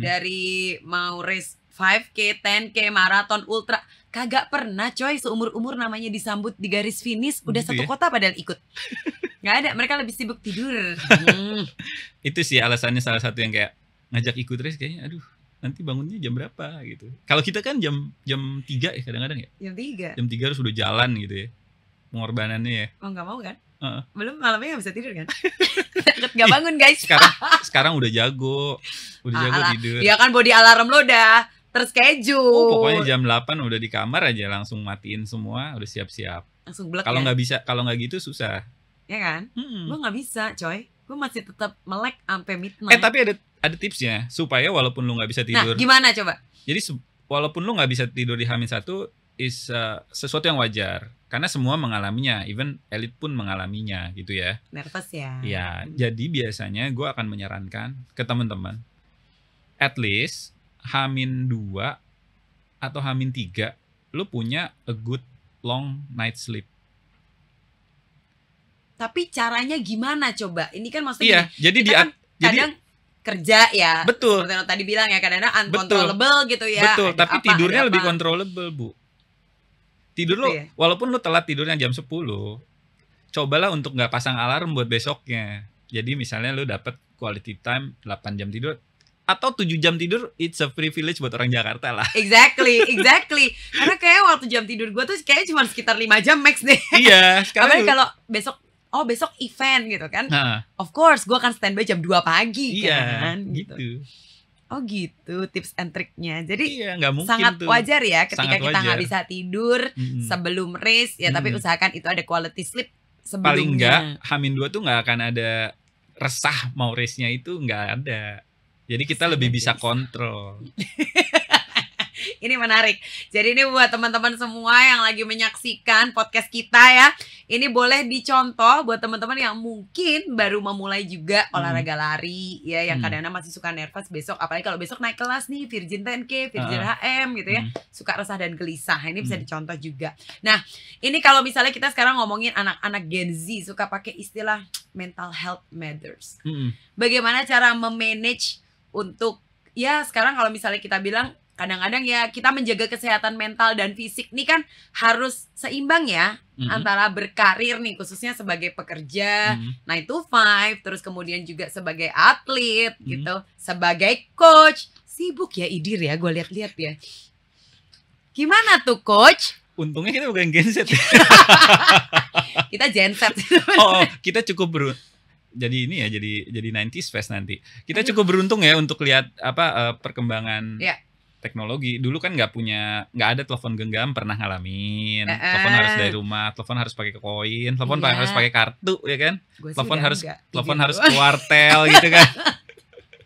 dari mau race 5K, 10K, maraton, ultra, kagak pernah coy seumur-umur namanya disambut di garis finish. Udah satu kota padahal ikut. Nggak ada, mereka lebih sibuk tidur. Itu sih alasannya salah satu yang kayak ngajak ikut race kayaknya aduh nanti bangunnya jam berapa gitu. Kalau kita kan jam 3 ya kadang-kadang ya. Jam 3 harus udah jalan gitu ya. Pengorbanannya ya. Oh nggak mau kan? Belum malamnya nggak bisa tidur kan? Nggak bangun guys. Sekarang udah jago tidur. Ya kan body alarm lo udah terschedule. Pokoknya jam 8 udah di kamar aja langsung matiin semua, udah siap-siap. Langsung blek. Kalau nggak gitu susah. Ya kan? Gue nggak bisa coy. Gue masih tetap melek sampai midnight. Tapi ada tipsnya supaya walaupun lu nggak bisa tidur. Nah, gimana coba? Jadi walaupun lu nggak bisa tidur di H-1 is sesuatu yang wajar. Karena semua mengalaminya, even elit pun mengalaminya gitu ya. Nervous ya. Ya, jadi biasanya gue akan menyarankan ke teman-teman, at least H-2 atau H-3, lu punya a good long night sleep. Tapi caranya gimana coba? Ini kan maksudnya jadi kadang kerja ya. Betul. Seperti yang tadi bilang ya, kadang-kadang uncontrollable gitu ya. Betul, tapi tidurnya lebih controllable, Bu. Tidur gitu lo, ya? Walaupun lo telat tidurnya jam 10, cobalah untuk gak pasang alarm buat besoknya. Jadi misalnya lo dapet quality time 8 jam tidur, atau 7 jam tidur it's a privilege buat orang Jakarta lah. Exactly. Karena kayak waktu jam tidur gue tuh kayaknya cuma sekitar 5 jam max deh. Iya, sekarang kalau besok event gitu kan. Of course gue akan standby jam 2 pagi kan. Gitu. Oh gitu tips and triknya. Jadi sangat wajar ya ketika kita nggak bisa tidur sebelum race ya, tapi usahakan itu ada quality sleep sebelumnya. Paling enggak H-2 tuh nggak akan ada resah mau race-nya, itu nggak ada. Jadi kita lebih bisa kontrol. Ini menarik. Jadi ini buat teman-teman semua yang lagi menyaksikan podcast kita ya. Ini boleh dicontoh buat teman-teman yang mungkin baru memulai juga olahraga lari ya, yang kadang-kadang masih suka nervous besok, apalagi kalau besok naik kelas nih Virgin 10K, Virgin HM gitu ya. Suka resah dan gelisah. Ini bisa dicontoh juga. Nah, ini kalau misalnya kita sekarang ngomongin anak-anak Gen Z suka pakai istilah mental health matters. Bagaimana cara memanage untuk ya sekarang kalau misalnya kita bilang kadang-kadang ya kita menjaga kesehatan mental dan fisik nih kan harus seimbang ya, antara berkarir nih khususnya sebagai pekerja 9 to 5, terus kemudian juga sebagai atlet gitu, sebagai coach. Sibuk ya Idir ya, gue lihat-lihat ya. Gimana tuh coach? Untungnya kita bukan Gen Z. Kita Gen Z. Kita cukup jadi ini ya, jadi 90s fest nanti. Kita cukup beruntung ya untuk lihat perkembangan teknologi. Dulu kan nggak ada telepon genggam, pernah ngalamin. Telepon harus dari rumah, telepon harus pakai koin, telepon harus pakai kartu ya kan. Telepon harus kuartel gitu kan.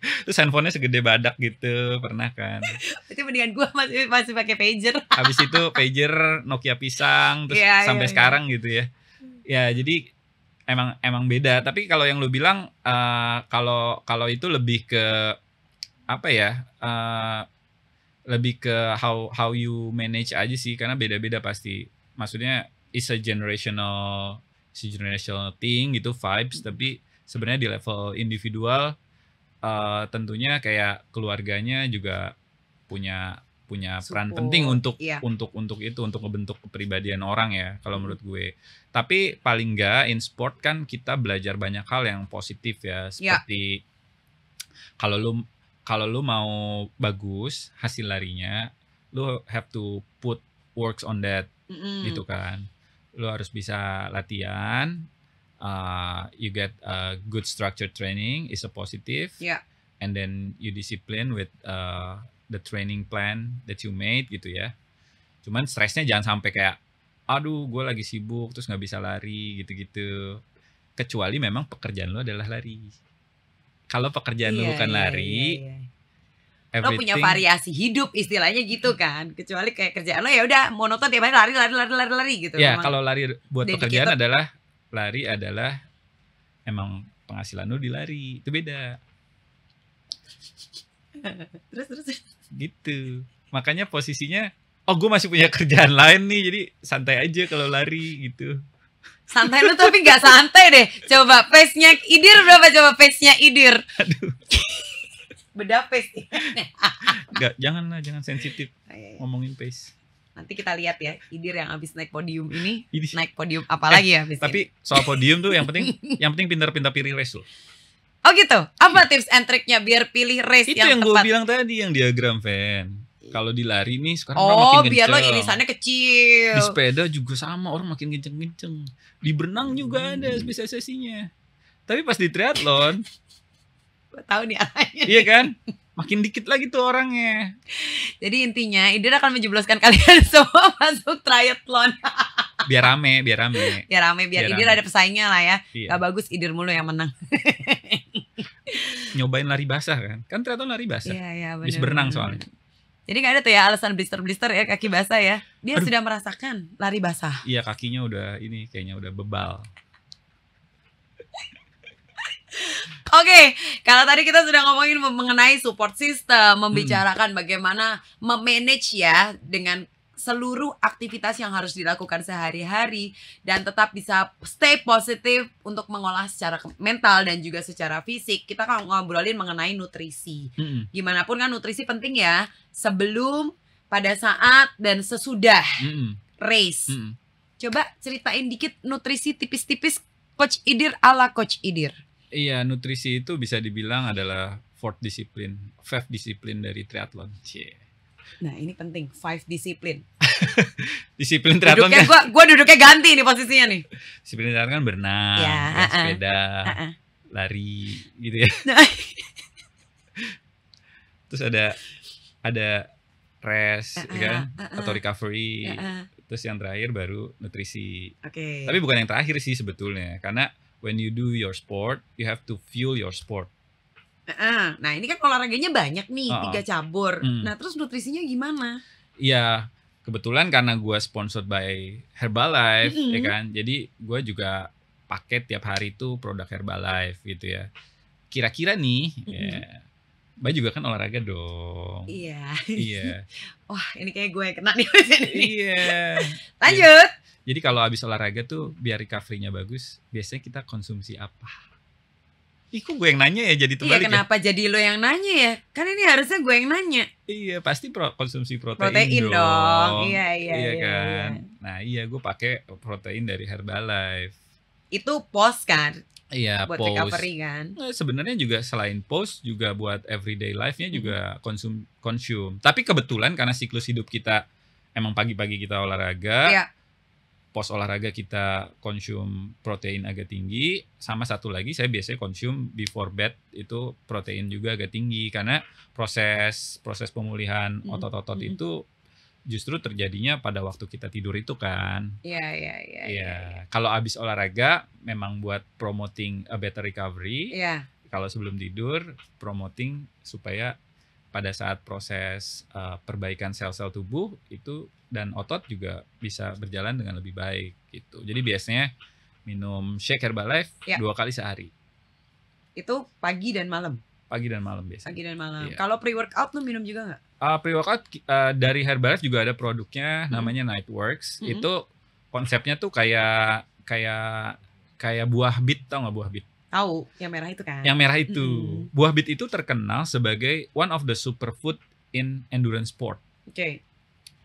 Terus handphonenya segede badak gitu, pernah kan. Itu mendingan gue masih pakai pager. Habis itu pager Nokia pisang, terus sampai sekarang gitu ya. Ya jadi emang beda. Tapi kalau yang lu bilang kalau itu lebih ke apa ya? Lebih ke how you manage aja sih, karena beda-beda pasti. Maksudnya it's a generational thing gitu, vibes. Tapi sebenarnya di level individual tentunya kayak keluarganya juga punya peran penting untuk ngebentuk kepribadian orang ya kalau menurut gue. Tapi paling enggak in sport kan kita belajar banyak hal yang positif ya, seperti kalau lu mau bagus hasil larinya, lu have to put works on that gitu kan. Lu harus bisa latihan, you get a good structured training is a positive, and then you discipline with the training plan that you made gitu ya. Cuman stresnya jangan sampai kayak, aduh gue lagi sibuk terus nggak bisa lari gitu-gitu. Kecuali memang pekerjaan lu adalah lari. Kalau pekerjaan lu bukan lari, lo punya variasi hidup istilahnya gitu kan. Kecuali kayak kerjaan lo ya udah monoton tiap hari lari gitu. Ya kalau lari buat pekerjaan adalah emang penghasilan lu di lari, itu beda. Terus gitu. Makanya posisinya, gue masih punya kerjaan lain nih, jadi santai aja kalau lari gitu. Santai lu tapi gak santai deh. Coba pace-nya Idir berapa coba pace-nya Idir? Aduh. Beda pace. Enggak, jangan sensitif ngomongin pace. Nanti kita lihat ya Idir yang habis naik podium ini. Naik podium apa lagi ya? Tapi soal podium tuh yang penting pintar-pintar pilih race loh. Oh gitu. Apa tips and triknya biar pilih race itu yang tepat? Itu yang gue bilang tadi, yang diagram Van. Kalau di lari nih sekarang orang makin kenceng. Biar lo irisannya kecil. Di sepeda juga sama, orang makin kenceng-kenceng. Di berenang juga ada spesialisasinya. Tapi pas di triathlon, gue tahu nih arahnya. Iya kan? Makin dikit lagi tuh orangnya. Jadi intinya Idir akan menjebloskan kalian semua masuk triathlon. Biar rame. Biar Idir ada pesaingnya lah ya. Iya. Gak bagus Idir mulu yang menang. Nyobain lari basah kan? Kan triathlon lari basah. Iya, bener. Bis berenang soalnya. Jadi gak ada tuh ya alasan blister-blister ya, kaki basah ya. Dia sudah merasakan lari basah. Iya, kakinya udah kayaknya udah bebal. Oke, kalau tadi kita sudah ngomongin mengenai support system, membicarakan bagaimana memanage ya dengan seluruh aktivitas yang harus dilakukan sehari-hari dan tetap bisa stay positif untuk mengolah secara mental dan juga secara fisik. Kita kan ngobrolin mengenai nutrisi. Gimana pun kan nutrisi penting ya, sebelum, pada saat, dan sesudah race. Coba ceritain dikit nutrisi tipis-tipis Coach Idir ala Coach Idir. Iya, nutrisi itu bisa dibilang adalah fifth disiplin dari triathlon. Nah, ini penting, 5 disiplin. Disiplin triathlon kan gue duduknya ganti nih posisinya nih. Disiplin triathlon kan berenang, sepeda, lari gitu ya. Terus ada rest kan atau recovery. Terus yang terakhir baru nutrisi. Tapi bukan yang terakhir sih sebetulnya, karena when you do your sport, you have to fuel your sport. Nah ini kan olahraganya banyak nih, 3 cabur. Nah terus nutrisinya gimana? Iya, kebetulan karena gue sponsored by Herbalife, ya kan. Jadi gue juga pakai tiap hari tuh produk Herbalife gitu ya. Kira-kira nih, Mbak juga kan olahraga dong. Iya. Wah ini kayak gue kena nih. Iya. Lanjut. Jadi kalau habis olahraga tuh biar recovery-nya bagus, biasanya kita konsumsi apa? Kok gue yang nanya ya, jadi terbalik. Iya, kenapa jadi lo yang nanya ya? Kan ini harusnya gue yang nanya. Iya, pasti konsumsi protein dong. Iya kan. Nah iya, gue pakai protein dari Herbalife. Itu post kan? Iya, buat post. Recovery kan. Sebenarnya juga selain post juga buat everyday life-nya juga consume. Tapi kebetulan karena siklus hidup kita emang pagi-pagi kita olahraga. Post olahraga kita konsum protein agak tinggi, sama satu lagi saya biasanya konsum before bed itu protein juga agak tinggi, karena proses pemulihan otot-otot itu justru terjadinya pada waktu kita tidur itu kan. Iya. Kalau habis olahraga memang buat promoting a better recovery. Kalau sebelum tidur promoting supaya pada saat proses perbaikan sel-sel tubuh itu dan otot juga bisa berjalan dengan lebih baik gitu. Jadi biasanya minum shake Herbalife 2 kali sehari. Itu pagi dan malam? Pagi dan malam biasanya. Pagi dan malam. Kalau pre-workout lu minum juga nggak? Pre-workout dari Herbalife juga ada produknya namanya Nightworks. Itu konsepnya tuh kayak buah bit, tau nggak buah bit? Tahu, yang merah itu kan? Yang merah itu. Buah bit itu terkenal sebagai one of the superfood in endurance sport.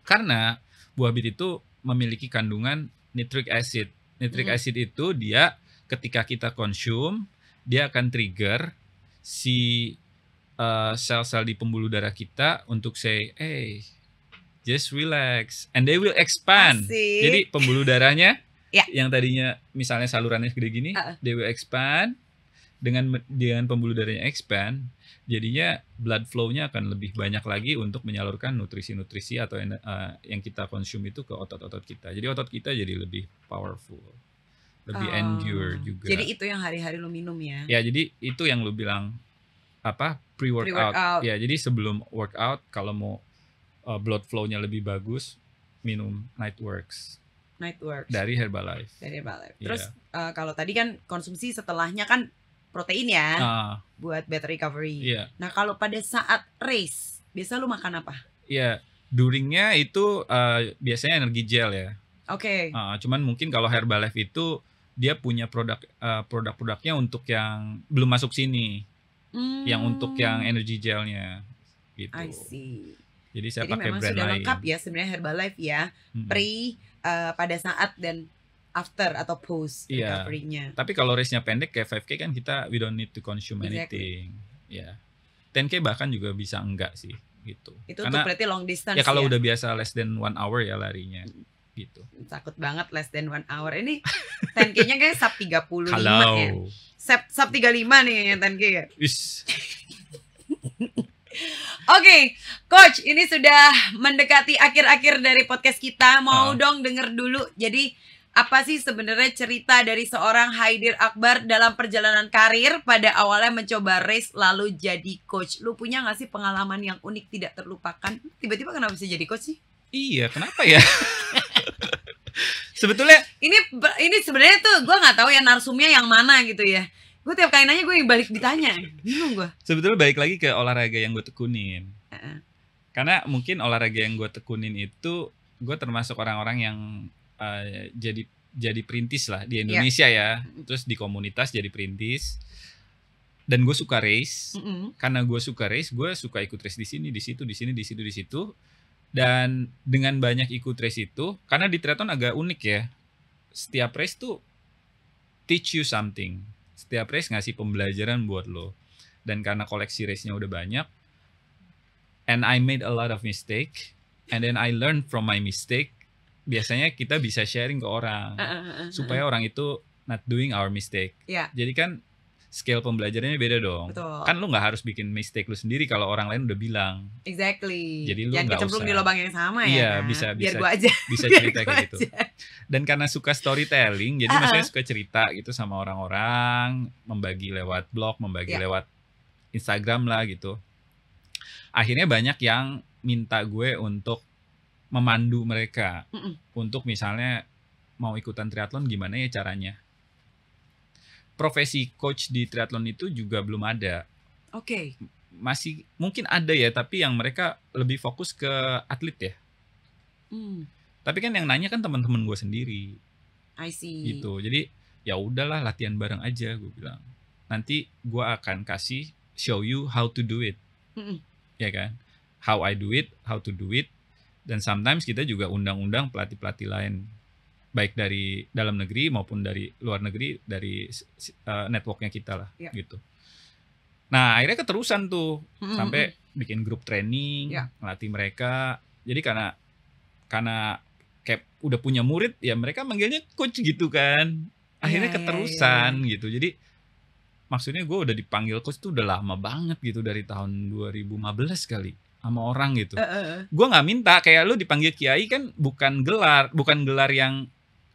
Karena buah bit itu memiliki kandungan nitric acid. Nitric acid itu dia ketika kita konsum, dia akan trigger si sel-sel di pembuluh darah kita untuk say, hey, just relax, and they will expand. Jadi pembuluh darahnya yang tadinya misalnya salurannya segede gini, they will expand. Dengan pembuluh darahnya expand, jadinya blood flow-nya akan lebih banyak lagi untuk menyalurkan nutrisi-nutrisi atau yang kita konsum itu ke otot-otot kita. Jadi otot kita jadi lebih powerful, lebih endure juga. Jadi itu yang hari-hari lu minum ya? Ya, jadi itu yang lu bilang pre-workout. Ya, jadi sebelum workout kalau mau blood flow-nya lebih bagus, minum Nightworks dari Herbalife. Terus kalau tadi kan konsumsi setelahnya kan protein ya, buat better recovery. Nah kalau pada saat race, biasa lu makan apa? Duringnya itu biasanya energi gel ya. Cuman mungkin kalau Herbalife itu dia punya produk-produknya untuk yang belum masuk sini, yang untuk yang energy gelnya gitu. I see. Jadi saya pakai brand lain. Jadi memang sudah lengkap ya sebenarnya Herbalife ya, pre, pada saat dan after atau post recovery-nya. Tapi kalau race-nya pendek kayak 5K kan we don't need to consume anything. 10K bahkan juga bisa enggak sih gitu. Itu karena, berarti long distance ya. Kalau udah biasa less than 1 hour ya larinya gitu. Takut banget less than 1 hour. Ini 10K-nya kayak sub 35 ya. Sub 35 nih yang 10K ya. Oke, Coach, ini sudah mendekati akhir-akhir dari podcast kita. Mau dong denger dulu. Jadi apa sih sebenarnya cerita dari seorang Haidir Akbar dalam perjalanan karir pada awalnya mencoba race lalu jadi coach? Lu punya gak sih pengalaman yang unik tidak terlupakan? Tiba-tiba kenapa bisa jadi coach sih? Iya, kenapa ya? Sebetulnya ini sebenarnya tuh gue nggak tahu ya narsumnya yang mana gitu ya. Gue tiap kali nanya gue yang balik ditanya, bingung gue. Sebetulnya balik lagi ke olahraga yang gue tekunin. Karena mungkin olahraga yang gue tekunin itu, gue termasuk orang-orang yang jadi perintis lah di Indonesia ya. Terus di komunitas jadi perintis. Dan gue suka race. Karena gue suka race, gue suka ikut race di sini, di situ, di sini, di situ, di situ. Dan dengan banyak ikut race itu, karena di triathlon agak unik ya. Setiap race tuh teach you something. setiap race ngasih pembelajaran buat lo. Dan karena koleksi race-nya udah banyak, and I made a lot of mistake, and then I learned from my mistake. Biasanya kita bisa sharing ke orang supaya orang itu not doing our mistake. Jadi kan scale pembelajarannya beda dong. Betul. Kan lu nggak harus bikin mistake lu sendiri kalau orang lain udah bilang. Exactly. Jadi lu nggak usah. Jangan kecemplung di lubang yang sama iya, ya. Bisa gua aja. Bisa cerita kayak gitu. Dan karena suka storytelling, jadi maksudnya suka cerita gitu sama orang-orang, membagi lewat blog, membagi lewat Instagram lah gitu. Akhirnya banyak yang minta gue untuk memandu mereka. Untuk misalnya mau ikutan triathlon gimana ya caranya. Profesi coach di triathlon itu juga belum ada. Oke. Masih mungkin ada ya, tapi yang mereka lebih fokus ke atlet ya. Tapi kan yang nanya kan teman-teman gue sendiri. I see. Gitu. Jadi ya udahlah latihan bareng aja gue bilang. Nanti gue akan kasih show you how to do it. Ya kan? How I do it, how to do it. Dan sometimes kita juga undang-undang pelatih-pelatih lain. Baik dari dalam negeri maupun dari luar negeri, dari networknya kita lah gitu. Nah akhirnya keterusan tuh sampai bikin grup training, ngelatih mereka. Jadi karena kayak udah punya murid ya mereka manggilnya coach gitu kan. Akhirnya keterusan gitu. Jadi maksudnya gue udah dipanggil coach tuh udah lama banget gitu, dari tahun 2015 kali sama orang gitu. Gue nggak minta, kayak lu dipanggil kiai kan bukan gelar yang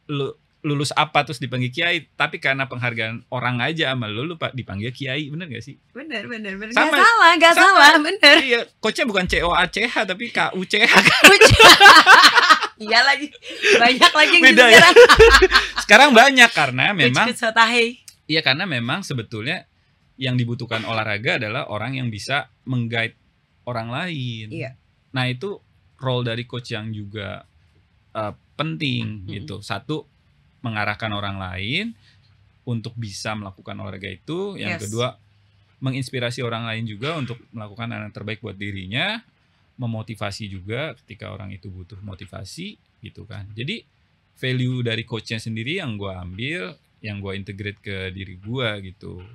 lu lulus apa terus dipanggil kiai, tapi karena penghargaan orang aja sama lu dipanggil kiai, bener gak sih? Bener. Gak salah, bener. Iya, coachnya bukan COACH tapi KUCH. Iya lagi, banyak lagi yang beda gitu ya. Sekarang banyak karena memang. Iya, karena memang sebetulnya yang dibutuhkan olahraga adalah orang yang bisa mengguide orang lain. Iya. Nah itu role dari coach yang juga penting gitu. Satu, mengarahkan orang lain untuk bisa melakukan olahraga itu. Yang kedua, menginspirasi orang lain juga untuk melakukan yang terbaik buat dirinya. Memotivasi juga ketika orang itu butuh motivasi gitu kan. Jadi value dari coachnya sendiri yang gue ambil, yang gue integrate ke diri gue gitu.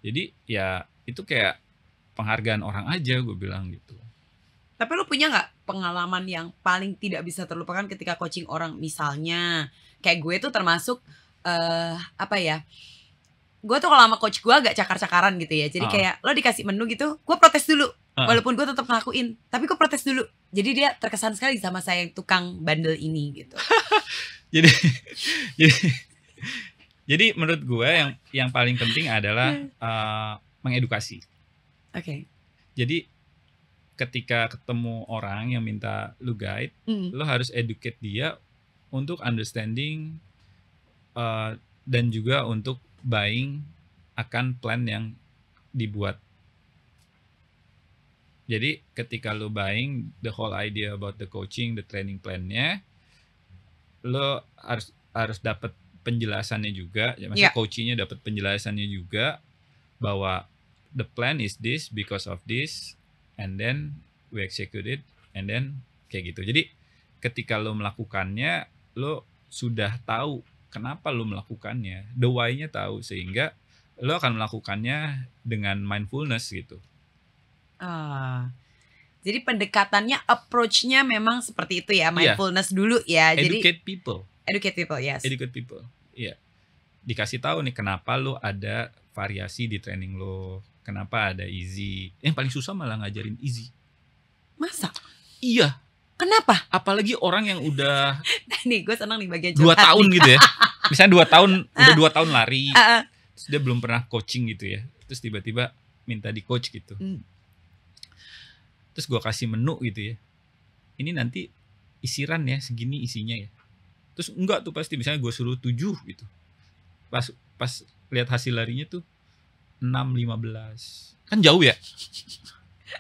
Jadi ya itu kayak penghargaan orang aja, gue bilang gitu. Tapi lu punya nggak pengalaman yang paling tidak bisa terlupakan ketika coaching orang? Misalnya kayak gue tuh termasuk gue tuh kalau sama coach gue agak cakar-cakaran gitu ya. Jadi kayak lo dikasih menu gitu, gue protes dulu. Walaupun gue tetap ngelakuin, tapi gue protes dulu. Jadi dia terkesan sekali sama saya yang tukang bandel ini gitu. Jadi menurut gue yang paling penting adalah mengedukasi. Oke. Jadi ketika ketemu orang yang minta lu guide, lo harus educate dia untuk understanding dan juga untuk buying akan plan yang dibuat. Jadi ketika lo buying the whole idea about the coaching, the training plan-nya, lo harus dapat penjelasannya juga, ya maksudnya coachingnya dapat penjelasannya juga bahwa the plan is this because of this, and then we execute it, and then kayak gitu. Jadi ketika lo melakukannya, lo sudah tahu kenapa lo melakukannya, the why-nya tahu, sehingga lo akan melakukannya dengan mindfulness gitu. Jadi pendekatannya, approach-nya memang seperti itu ya, mindfulness dulu ya. Educate Jadi people, yes. Educate people, iya. Dikasih tahu nih kenapa lo ada variasi di training lo, kenapa ada easy. Yang paling susah malah ngajarin easy. Masa? Iya. Kenapa? Apalagi orang yang udah nih gue senang nih bagian 2 tahun nih. Gitu ya. Misalnya 2 tahun udah 2 tahun lari. Terus dia belum pernah coaching gitu ya. Terus tiba-tiba minta di coach gitu. Terus gue kasih menu gitu ya. Ini nanti isiran ya, segini isinya ya. Terus enggak tuh pasti, misalnya gue suruh 7 gitu. Pas lihat hasil larinya tuh 6-15. Kan jauh ya.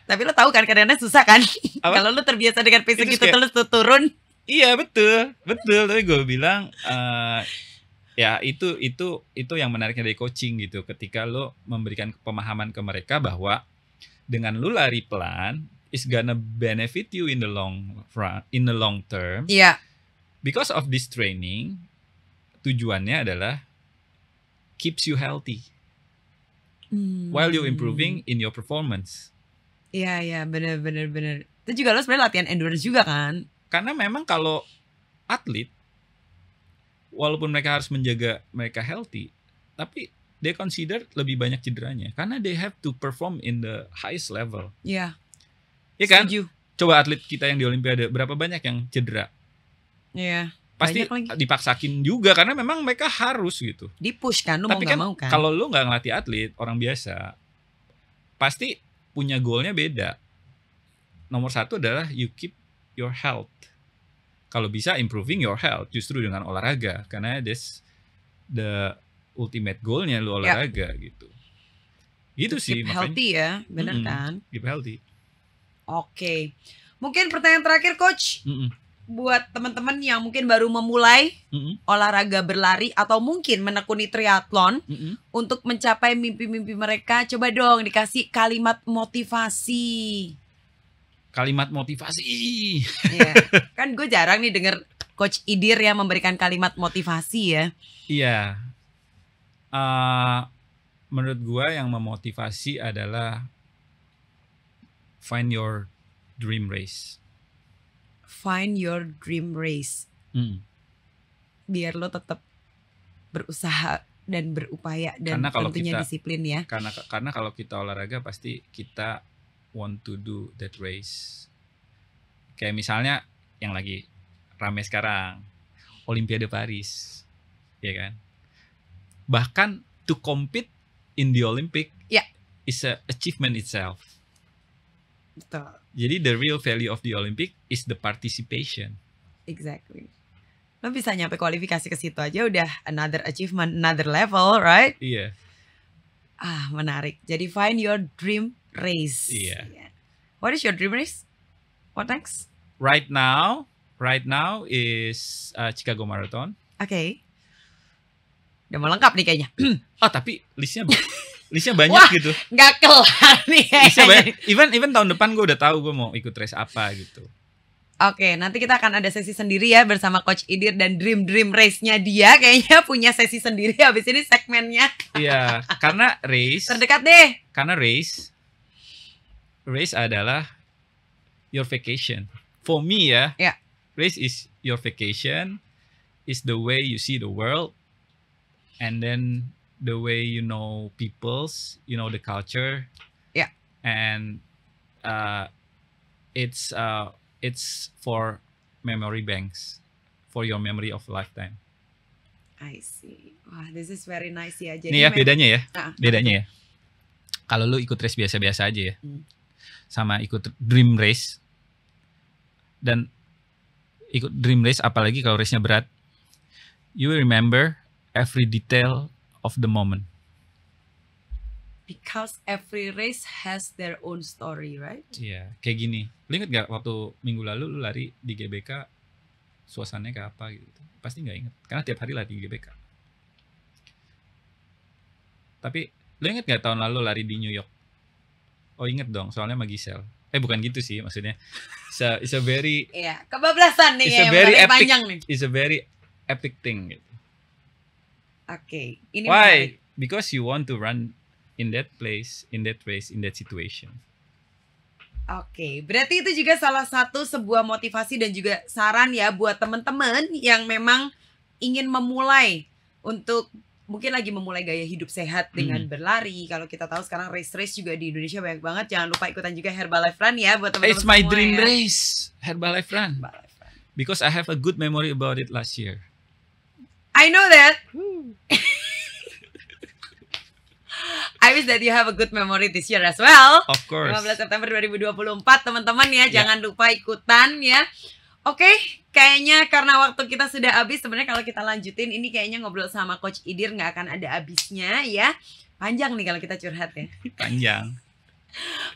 Tapi lo tahu kan kadang-kadang susah kan. Kalau lo terbiasa dengan pace gitu terus tuh turun. Iya betul. Tapi gue bilang ya itu yang menariknya dari coaching gitu. Ketika lo memberikan pemahaman ke mereka bahwa dengan lo lari pelan, is gonna benefit you in the long run, in the long term. Iya. Because of this training, tujuannya adalah keeps you healthy. while you improving in your performance. Iya, benar. Itu juga lo sebenarnya latihan endurance juga kan? Karena memang kalau atlet, walaupun mereka harus menjaga mereka healthy, tapi they consider lebih banyak cederanya karena they have to perform in the highest level. Iya. Iya kan? Setuju. Coba atlet kita yang di Olimpiade berapa banyak yang cedera? Iya. Pasti dipaksakin juga karena memang mereka harus gitu. Di-push kan, lu tapi mau gak mau kan. Kalau lu gak ngelatih atlet, orang biasa, pasti punya goalnya beda. Nomor satu adalah you keep your health. Kalau bisa improving your health justru dengan olahraga. Karena that's the ultimate goalnya lu olahraga gitu. Gitu sih. Keep healthy ya, bener kan? Keep healthy. Oke. Mungkin pertanyaan terakhir Coach. Buat teman-teman yang mungkin baru memulai olahraga berlari atau mungkin menekuni triathlon untuk mencapai mimpi-mimpi mereka, coba dong dikasih kalimat motivasi. Kalimat motivasi. Iya. Kan gue jarang nih denger Coach Idir yang memberikan kalimat motivasi ya. Iya. Menurut gue yang memotivasi adalah find your dream race. Find your dream race. Biar lo tetap berusaha dan berupaya dan tentunya disiplin ya. Karena kalau kita olahraga pasti kita want to do that race. Kayak misalnya yang lagi rame sekarang, Olimpiade Paris, ya kan? Bahkan to compete in the Olympic is a achievement itself. Betul. Jadi the real value of the Olympic is the participation. Exactly. Lo bisa nyampe kualifikasi ke situ aja udah another achievement, another level, right? Iya. Menarik. Jadi find your dream race. Iya. What is your dream race? What next? Right now is Chicago Marathon. Oke. Udah mau lengkap nih kayaknya. Tapi listnya banyak gitu. Gak kelar nih. Listnya banyak. Even tahun depan gue udah tahu gue mau ikut race apa gitu. Oke, nanti kita akan ada sesi sendiri ya bersama Coach Idir dan dream race-nya dia. Kayaknya punya sesi sendiri habis ini segmennya. Iya, karena race. Terdekat deh. Karena race adalah your vacation. For me ya, race is your vacation, is the way you see the world, and then the way you know peoples, you know the culture, and it's for memory banks, for your memory of lifetime. I see. Wah, this is very nice ya. Jadi ini ya bedanya ya, bedanya ya. Kalau lu ikut race biasa-biasa aja ya, sama ikut dream race. Dan ikut dream race apalagi kalau race-nya berat, you will remember every detail of the moment. Because every race has their own story, right? Iya, kayak gini. Lu inget gak waktu minggu lalu lu lari di GBK, suasananya kayak apa gitu? Pasti gak inget, karena tiap hari lari di GBK. Tapi lu inget gak tahun lalu lari di New York? Oh inget dong, soalnya sama Giselle. Bukan gitu sih maksudnya. It's a very kebablasan nih ya, yang panjang nih. It's a very epic thing gitu. Oke, ini why? Menarik. Because you want to run in that place, in that race, in that situation. Oke, berarti itu juga salah satu sebuah motivasi dan juga saran ya buat teman-teman yang memang ingin memulai untuk mungkin lagi memulai gaya hidup sehat dengan berlari. Kalau kita tahu sekarang race juga di Indonesia banyak banget. Jangan lupa ikutan juga Herbalife Run ya buat teman-teman. It's my dream race, Herbalife Run. Because I have a good memory about it last year. I know that. I wish that you have a good memory this year as well. Of course. 15 September 2024 teman-teman ya, jangan lupa ikutan ya. Oke, kayaknya karena waktu kita sudah habis. Sebenarnya kalau kita lanjutin ini kayaknya ngobrol sama Coach Idir nggak akan ada habisnya ya. Panjang nih kalau kita curhat ya. Panjang.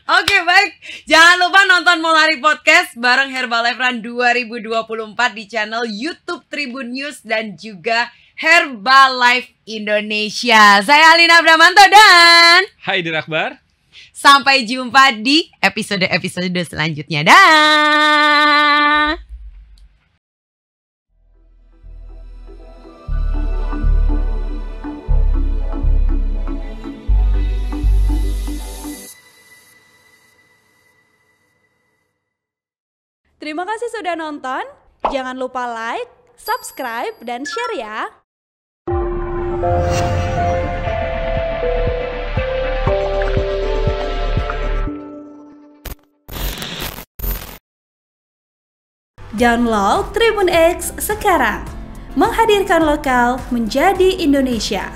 Oke, baik. Jangan lupa nonton Molari Podcast bareng Herbalife Run 2024 di channel YouTube Tribun News dan juga Herbalife Indonesia. Saya Alina Bramanto dan Haidir Akbar. Sampai jumpa di episode-episode selanjutnya. Dah. Terima kasih sudah nonton. Jangan lupa like, subscribe, dan share ya. Download Tribun X sekarang. Menghadirkan lokal menjadi Indonesia.